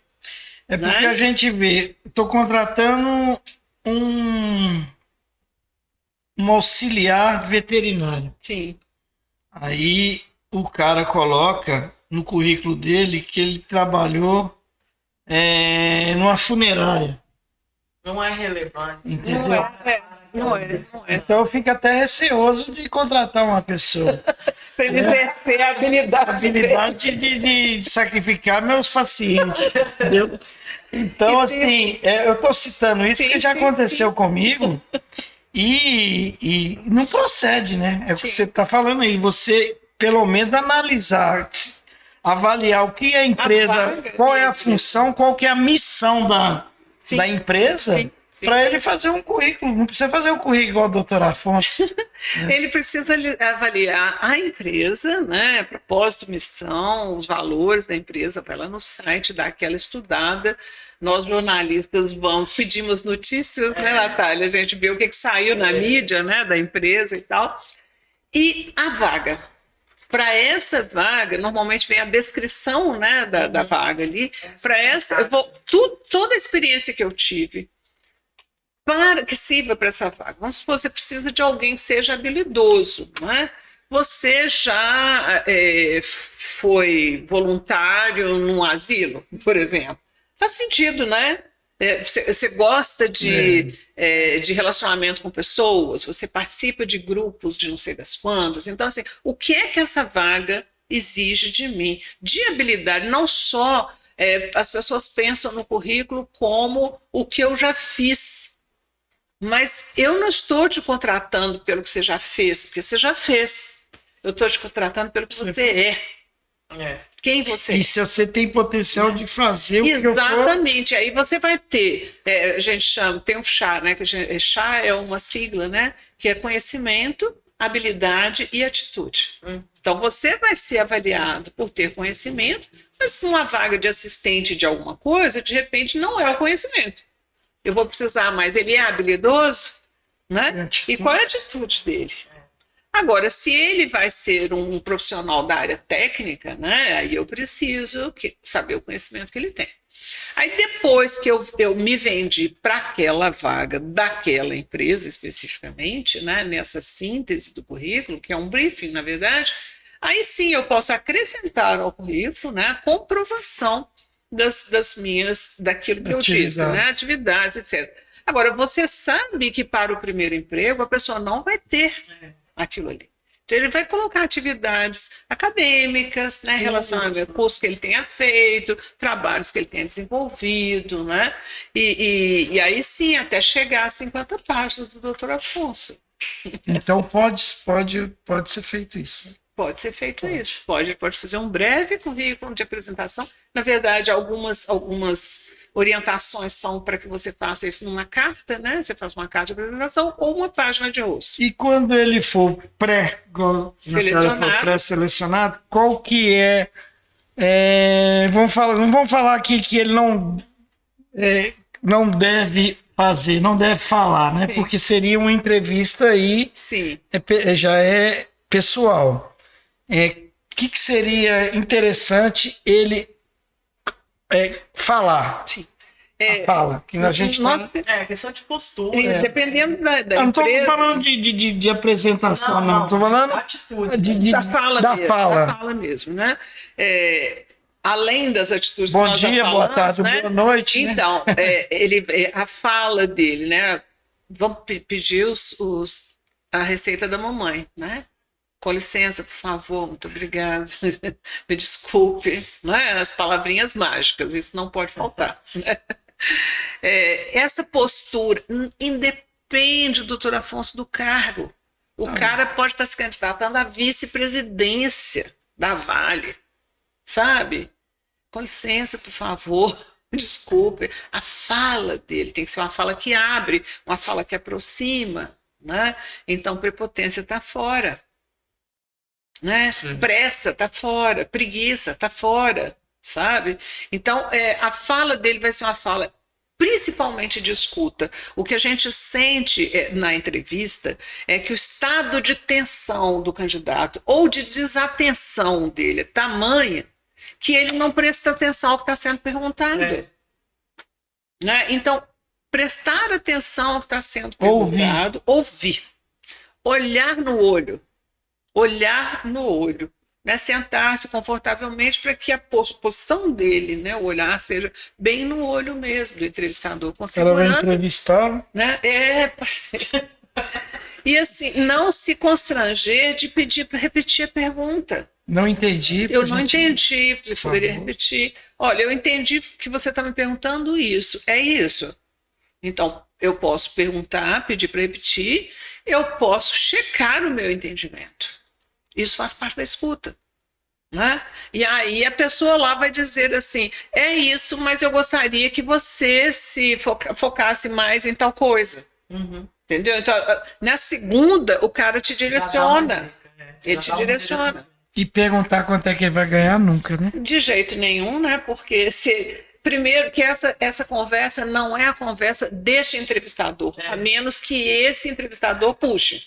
É porque a gente vê, estou contratando um auxiliar veterinário. Sim. Aí o cara coloca no currículo dele que ele trabalhou numa funerária. Não é relevante. Entendeu? Não é. Então eu fico até receoso de contratar uma pessoa. Para ele exercer a A habilidade dele. habilidade de sacrificar meus pacientes. Entendeu? Então, assim, eu estou citando isso porque já aconteceu comigo e não procede, né? É o que você está falando aí. Você, pelo menos, analisar, avaliar o que é a empresa, vaga qual é a mesmo. função, qual que é a missão da empresa, Sim. para ele fazer um currículo. Não precisa fazer um currículo igual o doutor Afonso. Ele precisa avaliar a empresa, né? Propósito, missão, os valores da empresa, vai lá no site, dar aquela estudada. Nós, jornalistas, pedimos notícias, né, Natália? A gente vê o que saiu na mídia, né, da empresa e tal. E a vaga. Para essa vaga, normalmente vem a descrição, né, da vaga ali. Para essa, toda a experiência que eu tive, para que sirva para essa vaga. Vamos supor, você precisa de alguém que seja habilidoso, não é? Você já foi voluntário num asilo, por exemplo. Faz sentido, né? Você gosta de relacionamento com pessoas, você participa de grupos de não sei das quantas. Então, assim, o que é que essa vaga exige de mim? De habilidade, não só as pessoas pensam no currículo como o que eu já fiz. Mas eu não estou te contratando pelo que você já fez, porque você já fez. Eu estou te contratando pelo que você é. Quem você é. E se você tem potencial de fazer o que eu for... Exatamente. Aí você vai ter, a gente chama, tem um chá, né? Chá é uma sigla, né? Que é conhecimento, habilidade e atitude. Então você vai ser avaliado por ter conhecimento, mas para uma vaga de assistente de alguma coisa, de repente não é o conhecimento. Eu vou precisar mais. Ele é habilidoso, né? E qual é a atitude dele? Agora, se ele vai ser um profissional da área técnica, né? Aí eu preciso saber o conhecimento que ele tem. Aí depois que eu me vendi para aquela vaga daquela empresa especificamente, né? Nessa síntese do currículo, que é um briefing, na verdade, aí sim eu posso acrescentar ao currículo, né? A comprovação daquilo que eu disse, né? Atividades, etc. Agora, você sabe que para o primeiro emprego a pessoa não vai ter aquilo ali. Então, ele vai colocar atividades acadêmicas, né, relacionadas a cursos que ele tenha feito, trabalhos que ele tenha desenvolvido, né? E aí sim, até chegar a 50 páginas do doutor Afonso. Então, pode ser feito isso. Pode ser feito isso. Pode fazer um breve currículo de apresentação. Na verdade, algumas orientações são para que você faça isso numa carta, né? Você faz uma carta de apresentação ou uma página de rosto. E quando ele for pré-selecionado, qual que não vamos falar aqui que ele não deve fazer, não deve falar, né? Sim. Porque seria uma entrevista aí, sim. Já é pessoal. Que seria interessante ele falar? Sim. Fala. Que a gente questão de postura. Dependendo da eu não estou falando de apresentação, não. Estou falando da atitude. Da fala mesmo, né? Além das atitudes Bom que nós dia, já falamos, boa tarde, né? boa noite. Então, né? A fala dele, né? Vamos pedir a receita da mamãe, né? Com licença, por favor, muito obrigado, me desculpe, né? As palavrinhas mágicas, isso não pode faltar. Né? Essa postura independe, doutor Afonso, do cargo. O cara pode estar se candidatando à vice-presidência da Vale, sabe? Com licença, por favor, me desculpe. A fala dele tem que ser uma fala que abre, uma fala que aproxima, né? Então, prepotência está fora. Né? Pressa está fora, preguiça está fora, sabe? Então, a fala dele vai ser uma fala principalmente de escuta. O que a gente sente na entrevista é que o estado de tensão do candidato ou de desatenção dele é tamanha que ele não presta atenção ao que está sendo perguntado. Né? Então, prestar atenção ao que está sendo perguntado, ouvir, olhar no olho. né, sentar-se confortavelmente para que a posição dele, né, o olhar seja bem no olho mesmo do entrevistador, com Ela vai segurança, entrevistar. né? E assim, não se constranger de pedir para repetir a pergunta. Não entendi. Eu não entendi, você Por poderia favor. repetir. Olha, eu entendi que você está me perguntando isso. É isso. Então, eu posso perguntar, pedir para repetir, eu posso checar o meu entendimento. Isso faz parte da escuta. Né? E aí a pessoa lá vai dizer assim, é isso, mas eu gostaria que você se focasse mais em tal coisa. Uhum. Entendeu? Então, na segunda, o cara te Já dá uma direciona. dica, né? Ele Já te dá um direciona. direcionamento. E perguntar quanto é que ele vai ganhar nunca, né? De jeito nenhum, né? Porque primeiro que essa conversa não é a conversa deste entrevistador, a menos que esse entrevistador puxe.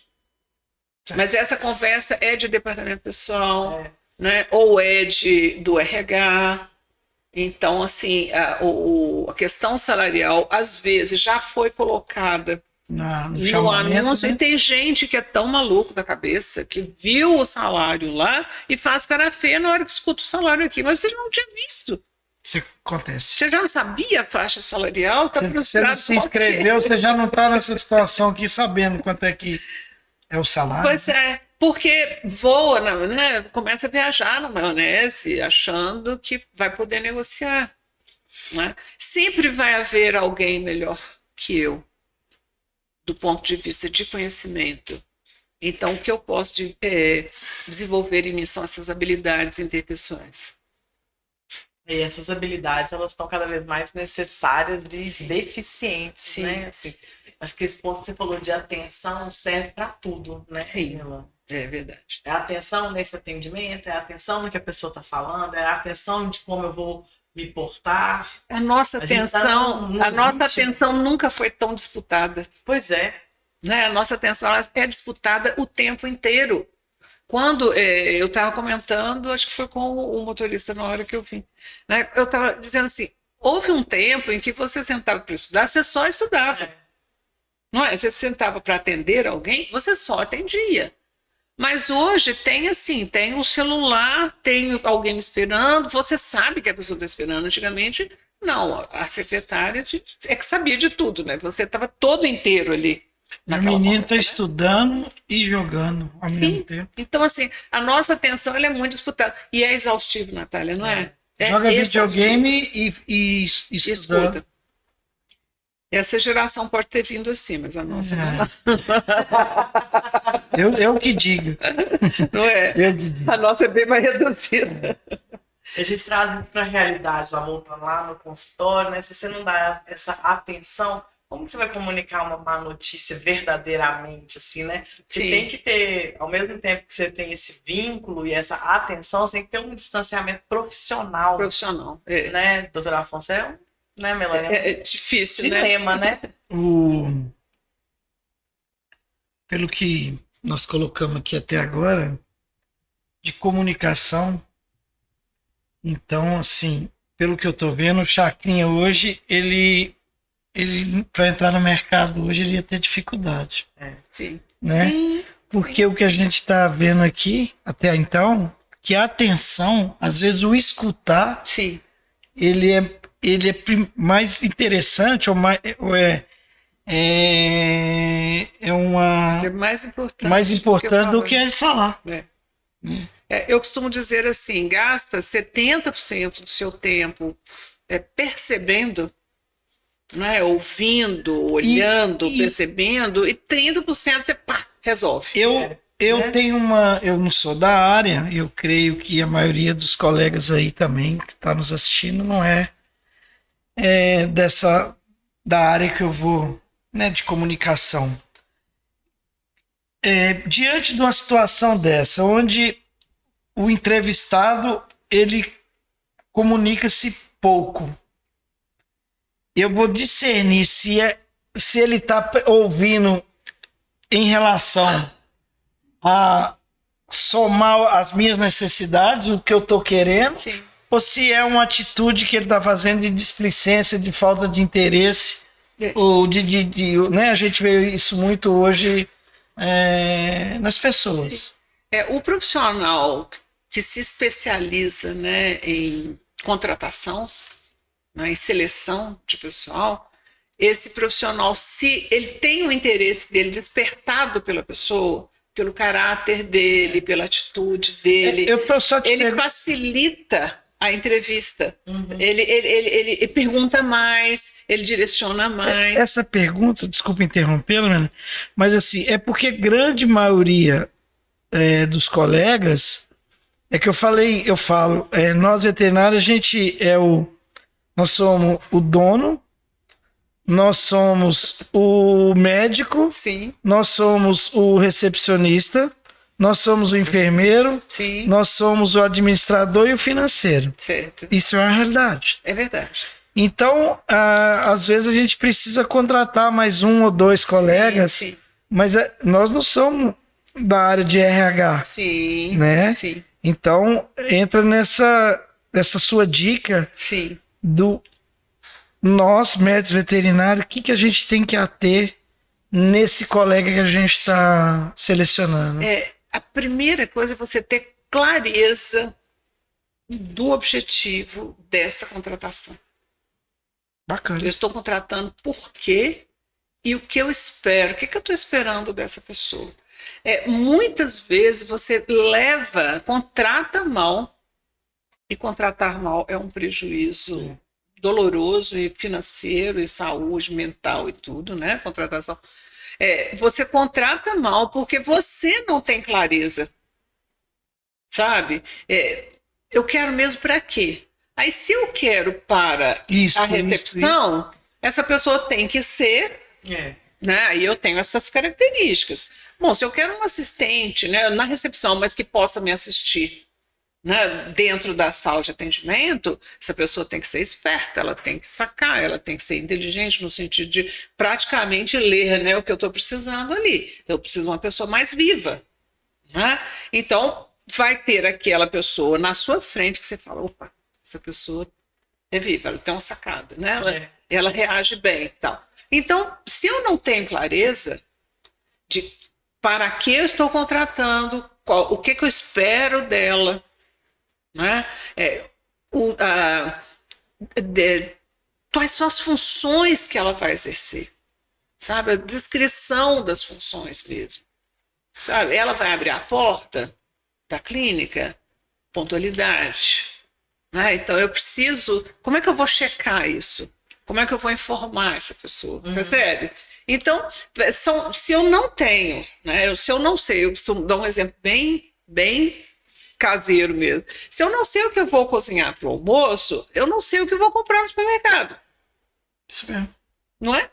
Mas essa conversa é de departamento pessoal, né? Ou é do RH. Então, assim, a questão salarial, às vezes, já foi colocada No no chamamento, anúncio, né? e tem gente que é tão maluco da cabeça que viu o salário lá e faz cara feia na hora que escuta o salário aqui, mas você não tinha visto. Isso acontece. Você já não sabia a faixa salarial? Tá Você não frustrado se com o quê? inscreveu, você já não está nessa situação aqui sabendo quanto é que é o salário. Pois é, porque voa, né? Começa a viajar na maionese, achando que vai poder negociar. Né? Sempre vai haver alguém melhor que eu, do ponto de vista de conhecimento. Então, o que eu posso desenvolver em mim são essas habilidades interpessoais. E essas habilidades, elas estão cada vez mais necessárias e deficientes, Sim. né? Assim, acho que esse ponto que você falou de atenção serve para tudo, né, Sim. Mila? É verdade. É a atenção nesse atendimento, é a atenção no que a pessoa está falando, é a atenção de como eu vou me portar. A nossa A gente tá atenção, num a nossa ritmo. atenção nunca foi tão disputada. Pois é. Né? A nossa atenção ela é disputada o tempo inteiro. Quando eu estava comentando, acho que foi com o motorista na hora que eu vim, né? Eu estava dizendo assim, houve um tempo em que você sentava para estudar, você só estudava. Não é? Você sentava para atender alguém, você só atendia. Mas hoje tem assim, tem o celular, tem alguém me esperando, você sabe que a pessoa está esperando. Antigamente, não, a secretária é que sabia de tudo, né? Você estava todo inteiro ali. O menino está conversa, né? estudando e jogando ao mesmo tempo. Então, assim, a nossa atenção ela é muito disputada. E é exaustivo, Natália, não é? Joga exaustivo. videogame e estuda. Escuta. Essa geração pode ter vindo assim, mas a nossa não. Eu que digo. Não é? Eu que digo. A nossa é bem mais reduzida. A gente traz isso para a realidade, lá voltando lá no consultório, né? Se você não dá essa atenção, como você vai comunicar uma má notícia verdadeiramente, assim, né? Você Sim. tem que ter, ao mesmo tempo que você tem esse vínculo e essa atenção, você tem que ter um distanciamento profissional, Profissional. É, né? Doutora Afonso, né, Melania? é difícil, né? Dilema, né? Pelo que nós colocamos aqui até agora, de comunicação, então, assim, pelo que eu estou vendo, o Chacrinha hoje, ele para entrar no mercado hoje, ele ia ter dificuldade, Sim. né? Sim. Porque o que a gente está vendo aqui, até então, que a atenção, às vezes o escutar, Sim. ele é mais interessante ou é uma É mais importante, mais importante do que falar. ele falar. Eu costumo dizer assim, gasta 70% do seu tempo percebendo, né, ouvindo, olhando, percebendo, e 30% você resolve. Eu tenho eu não sou da área, eu creio que a maioria dos colegas aí também que está nos assistindo não é da área que eu vou, né, de comunicação. Diante de uma situação dessa, onde o entrevistado ele comunica-se pouco, eu vou discernir se ele está ouvindo em relação a somar as minhas necessidades, o que eu estou querendo, Sim. ou se é uma atitude que ele está fazendo de displicência, de falta de interesse, ou né? A gente vê isso muito hoje nas pessoas. O profissional que se especializa, né, em contratação, né, em seleção de pessoal, esse profissional, se ele tem o interesse dele despertado pela pessoa, pelo caráter dele, pela atitude dele, ele facilita a entrevista. Ele pergunta mais, ele direciona mais. Essa pergunta, desculpa interrompê-la, mas assim, é porque grande maioria dos colegas, é que eu falo, nós veterinários, nós somos o dono, nós somos o médico, sim, nós somos o recepcionista, nós somos o enfermeiro, sim, nós somos o administrador e o financeiro. certo. Isso é uma realidade. É verdade. Então, às vezes a gente precisa contratar mais um ou dois colegas, sim. Mas nós não somos da área de RH, sim, né? Sim. Então, entra nessa sua dica sim. do nós, médicos veterinários, o que a gente tem que ter nesse colega que a gente está selecionando? A primeira coisa é você ter clareza do objetivo dessa contratação. Bacana. Eu estou contratando por quê e o que eu espero, o que eu estou esperando dessa pessoa. Muitas vezes você contrata mal, e contratar mal é um prejuízo doloroso e financeiro e saúde mental e tudo, né? Contratação. Você contrata mal porque você não tem clareza, sabe? Eu quero mesmo para quê? Aí, se eu quero para a recepção, essa pessoa tem que ser, né? Aí eu tenho essas características. Bom, se eu quero um assistente, né, na recepção, mas que possa me assistir, né, dentro da sala de atendimento, essa pessoa tem que ser esperta, ela tem que sacar, ela tem que ser inteligente no sentido de praticamente ler, né, o que eu estou precisando ali. Eu preciso de uma pessoa mais viva, né? Então, vai ter aquela pessoa na sua frente que você fala, opa, essa pessoa é viva, ela tem uma sacada, né? Ela reage bem e tal. Então, se eu não tenho clareza de para que eu estou contratando, o que eu espero dela, né? Quais são as funções que ela vai exercer, sabe? A descrição das funções mesmo, sabe? Ela vai abrir a porta da clínica, pontualidade, né? Então eu preciso, como é que eu vou checar isso? Como é que eu vou informar essa pessoa? Percebe? Então, se eu não tenho, né? Se eu não sei, eu costumo dar um exemplo bem caseiro mesmo. Se eu não sei o que eu vou cozinhar para o almoço, eu não sei o que eu vou comprar no supermercado. Isso mesmo. Não é?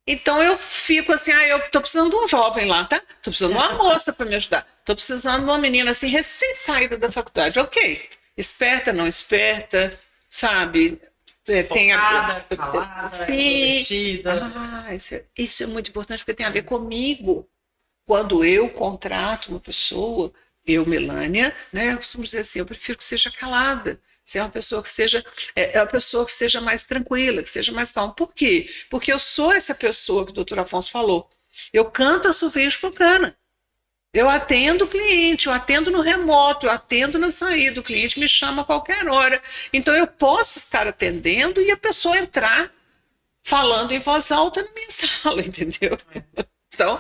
Então eu fico assim, eu tô precisando de um jovem lá, tá? Tô precisando de uma moça para me ajudar. Tô precisando de uma menina assim, recém-saída da faculdade. Ok. Esperta, não esperta, sabe? Focada, calada, introvertida. Isso é muito importante porque tem a ver comigo. Quando eu contrato uma pessoa, eu, Melânia, né, eu costumo dizer assim, eu prefiro que seja calada, ser uma pessoa que seja, uma pessoa que seja mais tranquila, que seja mais calma. Por quê? Porque eu sou essa pessoa que o doutor Afonso falou. Eu canto assovio com cana. Eu atendo o cliente, eu atendo no remoto, eu atendo na saída, o cliente me chama a qualquer hora. Então eu posso estar atendendo e a pessoa entrar falando em voz alta na minha sala, entendeu? Então,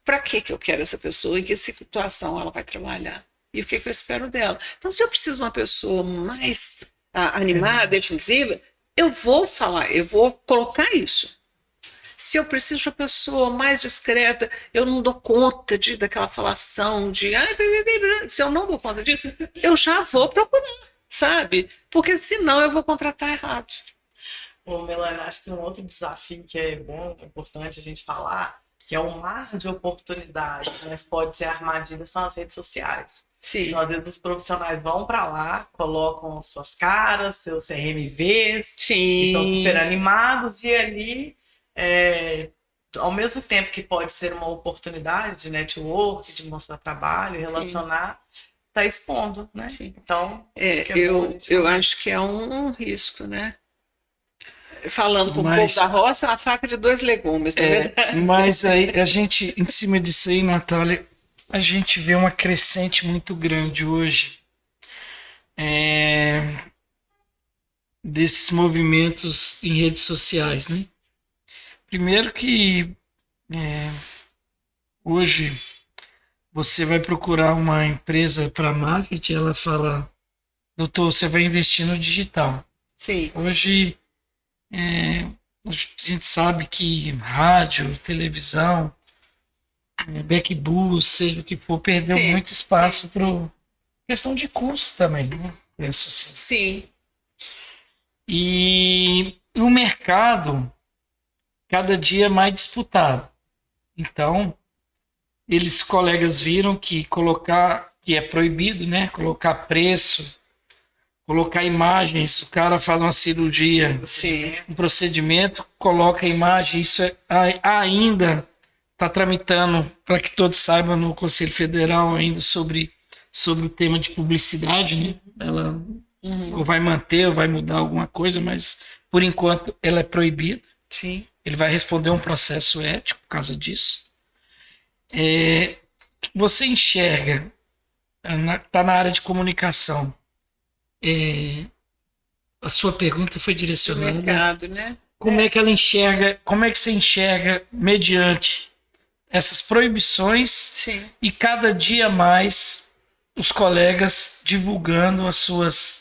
para que eu quero essa pessoa? Em que situação ela vai trabalhar? E o que eu espero dela? Então, se eu preciso de uma pessoa mais animada, efusiva, eu vou falar, eu vou colocar isso. Se eu preciso de uma pessoa mais discreta, eu não dou conta daquela falação de... Se eu não dou conta disso, eu já vou procurar, sabe? Porque senão eu vou contratar errado. Bom, Melânia, acho que um outro desafio que é bom, importante a gente falar, que é um mar de oportunidades, mas pode ser armadilha, são as redes sociais. Sim. Então, às vezes, os profissionais vão para lá, colocam suas caras, seus CRMVs, sim, estão super animados, e ali, ao mesmo tempo que pode ser uma oportunidade de network, de mostrar trabalho, relacionar, está expondo, né? Sim. Então, eu acho que é um risco, né? Falando com o povo da roça, uma faca de 2 legumes, na verdade. Mas aí a gente, em cima disso aí, Natália, a gente vê uma crescente muito grande hoje desses movimentos em redes sociais, né? Primeiro que hoje você vai procurar uma empresa para marketing, ela fala, doutor, você vai investir no digital. Sim. Hoje a gente sabe que rádio, televisão, backboost, seja o que for, perdeu muito espaço para questão de custo também, né? Penso assim. Sim. E o mercado cada dia mais disputado. Então, colegas viram que que é proibido, né? Colocar preço, colocar imagens, o cara faz uma cirurgia, um procedimento, coloca a imagem, isso ainda está tramitando, para que todos saibam, no Conselho Federal ainda sobre o tema de publicidade, né? Ela ou vai manter ou vai mudar alguma coisa, mas por enquanto ela é proibida. Sim. Ele vai responder um processo ético por causa disso. Você enxerga, está na área de comunicação, a sua pergunta foi direcionada. Mercado, né? Como é que ela enxerga, como é que você enxerga mediante essas proibições? Sim. E cada dia mais os colegas divulgando as suas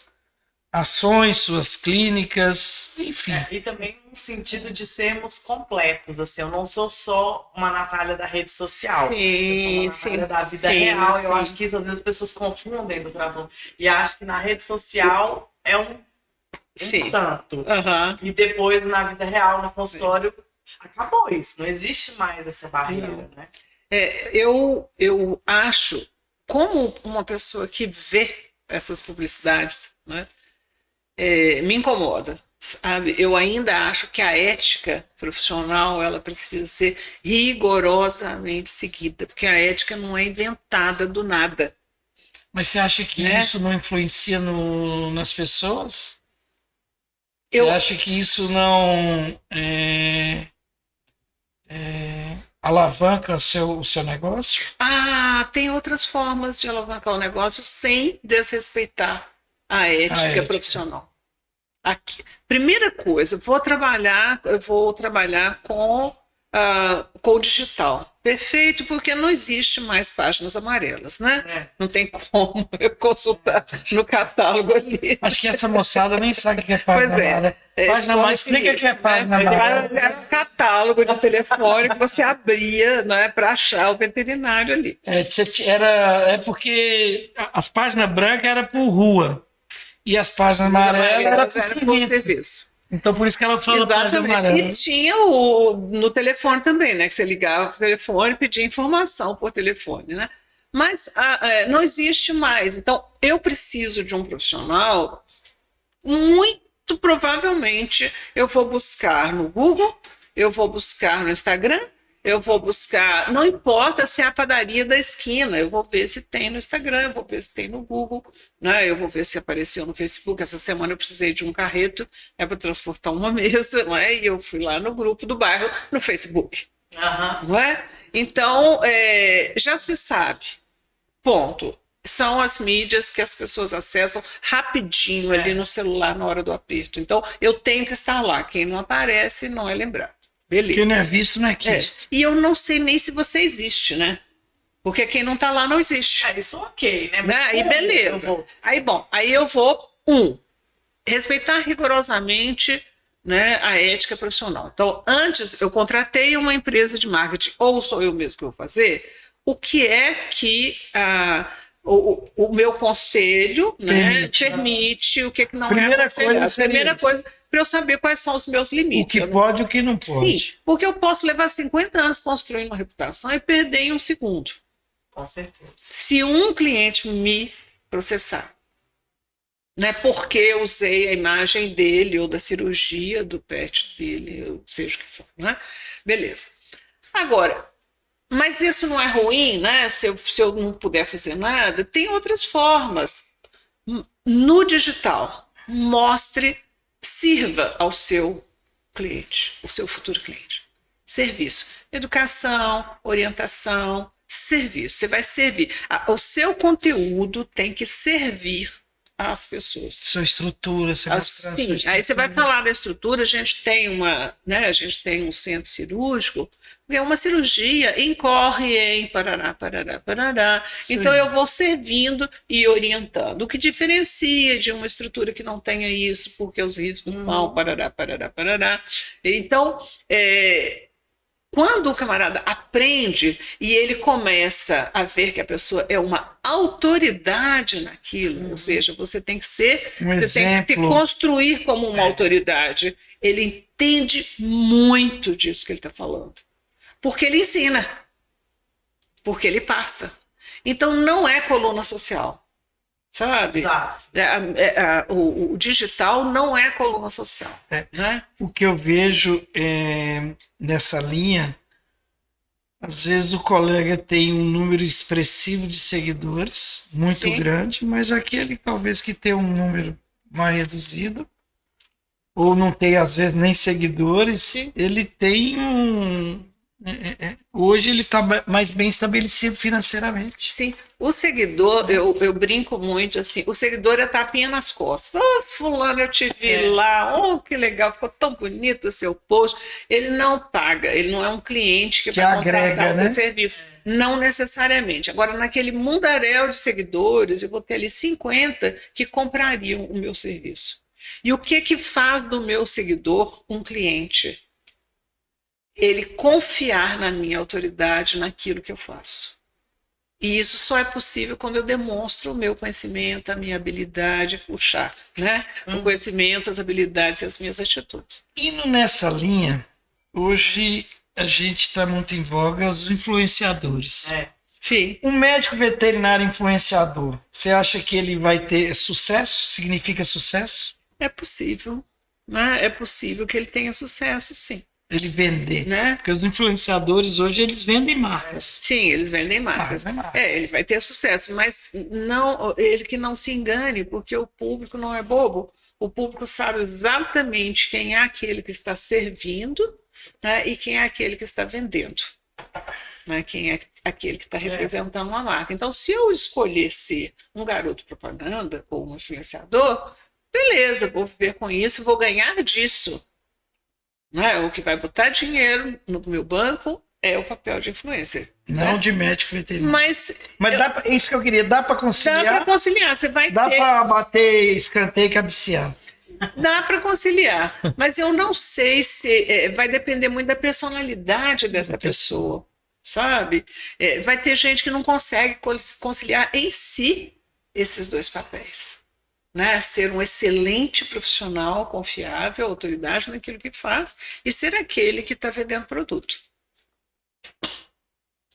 ações, suas clínicas, enfim. E também no sentido de sermos completos, assim, eu não sou só uma Natália da rede social, eu sou uma Natália da vida real, eu acho que isso às vezes as pessoas confundem do travão, e acho que na rede social é um tanto, e depois na vida real, no consultório, acabou isso, não existe mais essa barreira, né? Eu acho, como uma pessoa que vê essas publicidades, né, me incomoda, sabe? Eu ainda acho que a ética profissional ela precisa ser rigorosamente seguida, porque a ética não é inventada do nada. Mas você acha que isso não influencia nas pessoas? Você acha que isso não alavanca o seu negócio? Tem outras formas de alavancar o negócio sem desrespeitar a ética profissional. Aqui. Primeira coisa, eu vou trabalhar com o digital. Perfeito, porque não existe mais páginas amarelas, né? Não tem como eu consultar no catálogo ali. Acho que essa moçada nem sabe o que é página amarela. Página amarela, explica o que é página amarela. Era um catálogo de telefone que você abria, né, para achar o veterinário ali. Porque as páginas brancas eram por rua. E as páginas amarelas eram por serviço. Então, por isso que ela falou página amarela. E tinha no telefone também, né? Que você ligava o telefone e pedia informação por telefone, né? Mas não existe mais. Então, eu preciso de um profissional. Muito provavelmente, eu vou buscar no Google, eu vou buscar no Instagram, eu vou buscar, não importa se é a padaria da esquina, eu vou ver se tem no Instagram, eu vou ver se tem no Google, né? Eu vou ver se apareceu no Facebook. Essa semana eu precisei de um carreto para transportar uma mesa, não é? E eu fui lá no grupo do bairro, no Facebook. Não é? Então, já se sabe, ponto. São as mídias que as pessoas acessam rapidinho ali no celular na hora do aperto. Então, eu tenho que estar lá. Quem não aparece não é lembrado. Beleza. Quem não é visto não é quisto. E eu não sei nem se você existe, né? Porque quem não tá lá não existe. Isso ok, né? Mas aí beleza. Aí eu vou, respeitar rigorosamente, né, a ética profissional. Então, antes eu contratei uma empresa de marketing, ou sou eu mesmo que vou fazer, o que é que o meu conselho permite, o que não Primeira é aconselhado. Primeira coisa, para eu saber quais são os meus limites. O que pode e o que não pode. Sim, porque eu posso levar 50 anos construindo uma reputação e perder em um segundo. Com certeza. Se um cliente me processar, né, porque eu usei a imagem dele ou da cirurgia do pet dele, seja o que for, né? Beleza. Agora, mas isso não é ruim, né? Se eu não puder fazer nada, tem outras formas. No digital, sirva ao seu cliente, o seu futuro cliente. Serviço, educação, orientação, serviço. Você vai servir. O seu conteúdo tem que servir às pessoas. Sua estrutura, você mostrar Sim, aí você vai falar da estrutura, a gente tem um centro cirúrgico, porque uma cirurgia incorre em parará, parará, parará. Sim. Então eu vou servindo e orientando. O que diferencia de uma estrutura que não tenha isso, porque os riscos são parará, parará, parará. Então, quando o camarada aprende e ele começa a ver que a pessoa é uma autoridade naquilo, ou seja, você tem que se construir como uma autoridade, ele entende muito disso que ele está falando. Porque ele ensina, porque ele passa. Então não é coluna social, sabe? Exato. O digital não é coluna social. Né? O que eu vejo nessa linha, às vezes o colega tem um número expressivo de seguidores, muito Sim. grande, mas aquele talvez que tem um número mais reduzido, ou não tem às vezes nem seguidores, Sim. ele tem hoje ele está mais bem estabelecido financeiramente. Sim, o seguidor, eu brinco muito assim, o seguidor é tapinha nas costas. Oh, fulano, eu te vi lá, oh, que legal, ficou tão bonito o seu post. Ele não paga, ele não é um cliente que vai agrega, contratar o né? seu serviço. Não necessariamente. Agora, naquele mundaréu de seguidores, eu vou ter ali 50 que comprariam o meu serviço. E o que faz do meu seguidor um cliente? Ele confiar na minha autoridade, naquilo que eu faço. E isso só é possível quando eu demonstro o meu conhecimento, a minha habilidade, puxar, né? O conhecimento, as habilidades e as minhas atitudes. Indo nessa linha, hoje a gente está muito em voga os influenciadores. Sim. Um médico veterinário influenciador, você acha que ele vai ter sucesso? Significa sucesso? É possível, né? É possível que ele tenha sucesso, sim. Ele vender, né? Porque os influenciadores hoje eles vendem marcas. Sim, eles vendem marcas. Ele vai ter sucesso, mas não, ele que não se engane, porque o público não é bobo. O público sabe exatamente quem é aquele que está servindo, né, e quem é aquele que está vendendo, né, quem é aquele que está representando uma marca. Então, se eu escolher ser um garoto propaganda ou um influenciador, beleza, vou viver com isso, vou ganhar disso. Né? O que vai botar dinheiro no meu banco é o papel de influencer. Não né? de médico veterinário. Mas isso que eu queria, dá para conciliar? Dá para conciliar, você vai dá ter... para bater escanteio e cabecear. Dá para conciliar, mas eu não sei se... vai depender muito da personalidade dessa pessoa, sabe? Vai ter gente que não consegue conciliar em si esses dois papéis. Né? Ser um excelente profissional, confiável, autoridade naquilo que faz e ser aquele que está vendendo produto.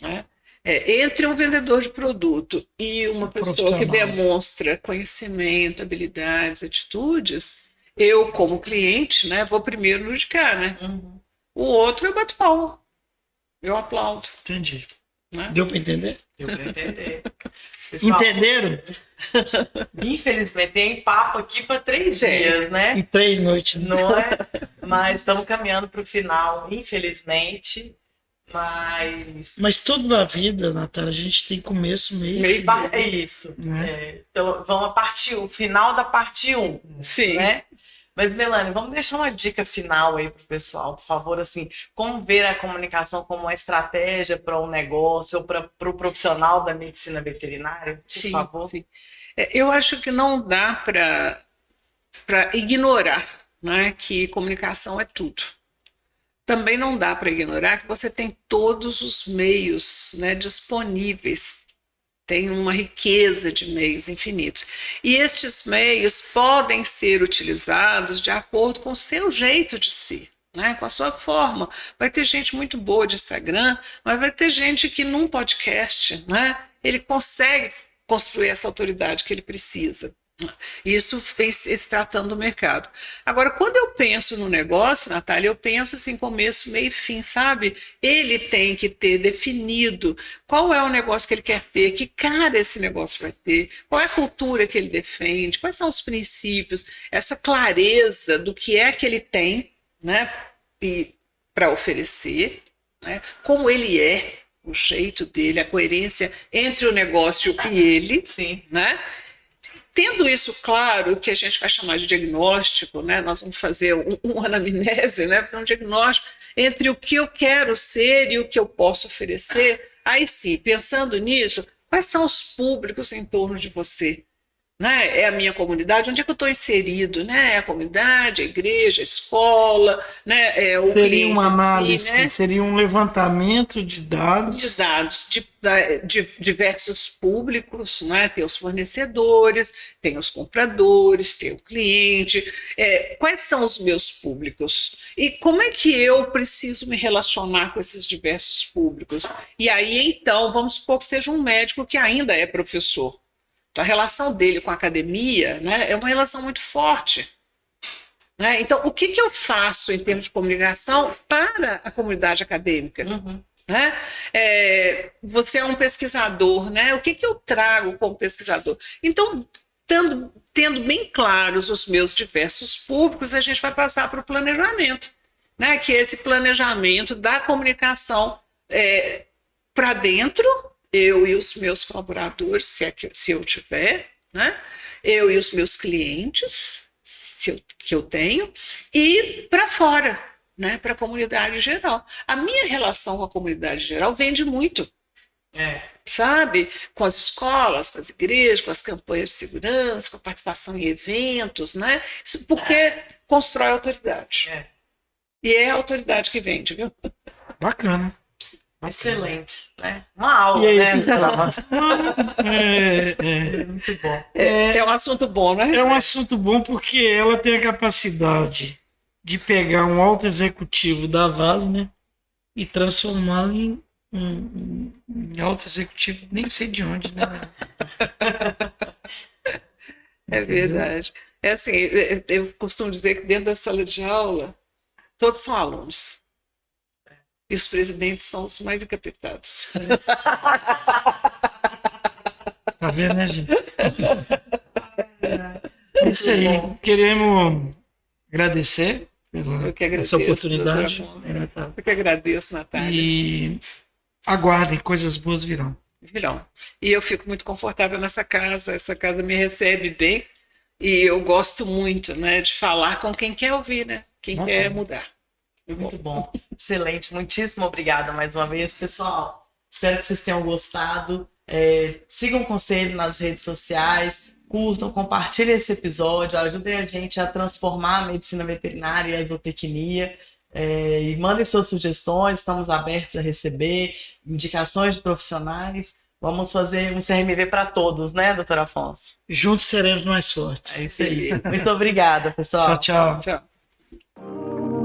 Né? Entre um vendedor de produto e uma pessoa que demonstra conhecimento, habilidades, atitudes, eu, como cliente, né, vou primeiro no de cá, né? O outro eu bato palma, eu aplaudo. Entendi. Né? Deu para entender? Deu para entender. Pessoal, entenderam? Infelizmente tem papo aqui para 3 dias, né? E 3 noites. Não é? Mas estamos caminhando para o final, infelizmente. Mas tudo na vida, Natália, a gente tem começo, meio e fim. É isso. Né? Então vamos a parte 1, final da parte 1. Sim. Né? Mas, Melanie, vamos deixar uma dica final aí para o pessoal, por favor, assim, como ver a comunicação como uma estratégia para um negócio ou para o profissional da medicina veterinária, por favor. Sim. Eu acho que não dá para ignorar, né, que comunicação é tudo. Também não dá para ignorar que você tem todos os meios, né, disponíveis. Tem uma riqueza de meios infinitos. E estes meios podem ser utilizados de acordo com o seu jeito de ser, né? Com a sua forma. Vai ter gente muito boa de Instagram, mas vai ter gente que num podcast, né, ele consegue construir essa autoridade que ele precisa. Isso se tratando do mercado. Agora, quando eu penso no negócio, Natália, eu penso assim, começo, meio e fim, sabe? Ele tem que ter definido qual é o negócio que ele quer ter, que cara esse negócio vai ter, qual é a cultura que ele defende, quais são os princípios, essa clareza do que é que ele tem, né, para oferecer, né, como ele é, o jeito dele, a coerência entre o negócio e ele, Sim. né? Tendo isso claro, o que a gente vai chamar de diagnóstico, né? Nós vamos fazer uma anamnese, né? Um diagnóstico entre o que eu quero ser e o que eu posso oferecer. Aí sim, pensando nisso, quais são os públicos em torno de você? Né? É a minha comunidade, onde é que eu estou inserido? Né? É a comunidade, a igreja, a escola, né? É o Seria uma cliente, análise, né? seria um levantamento de dados. De dados de diversos públicos, né? Tem os fornecedores, tem os compradores, tem o cliente. Quais são os meus públicos? E como é que eu preciso me relacionar com esses diversos públicos? E aí, então, vamos supor que seja um médico que ainda é professor. Então, a relação dele com a academia, né, é uma relação muito forte. Né? Então, o que eu faço em termos de comunicação para a comunidade acadêmica? Uhum. Né? Você é um pesquisador, né? O que eu trago como pesquisador? Então, tendo bem claros os meus diversos públicos, a gente vai passar para o planejamento, né? Que é esse planejamento da comunicação para dentro, eu e os meus colaboradores, se eu tiver, né? Eu e os meus clientes, que eu tenho, e para fora, né? Para a comunidade geral. A minha relação com a comunidade geral vende muito. Sabe? Com as escolas, com as igrejas, com as campanhas de segurança, com a participação em eventos, né? Isso porque constrói autoridade. E é a autoridade que vende, viu? Bacana. Excelente, né? Uma aula, E aí, né? Muito bom. É um assunto bom, né? É um assunto bom porque ela tem a capacidade de pegar um alto executivo da Vale, né? E transformá-lo em alto executivo, nem sei de onde, né? É verdade. É assim, eu costumo dizer que dentro da sala de aula, todos são alunos. E os presidentes são os mais encapetados. Tá vendo, né, gente? É isso aí. Queremos agradecer pela essa oportunidade. Eu que agradeço, Natália. E aguardem, coisas boas virão. Virão. E eu fico muito confortável nessa casa. Essa casa me recebe bem. E eu gosto muito, né, de falar com quem quer ouvir, né? Quem quer mudar. Muito bom. Excelente. Muitíssimo obrigada mais uma vez, pessoal. Espero que vocês tenham gostado. Sigam o Conselho nas redes sociais, curtam, compartilhem esse episódio, ajudem a gente a transformar a medicina veterinária e a zootecnia. E mandem suas sugestões, estamos abertos a receber indicações de profissionais. Vamos fazer um CRMV para todos, né, doutor Afonso? Juntos seremos mais fortes. É isso aí. Muito obrigada, pessoal. Tchau, tchau. Tchau.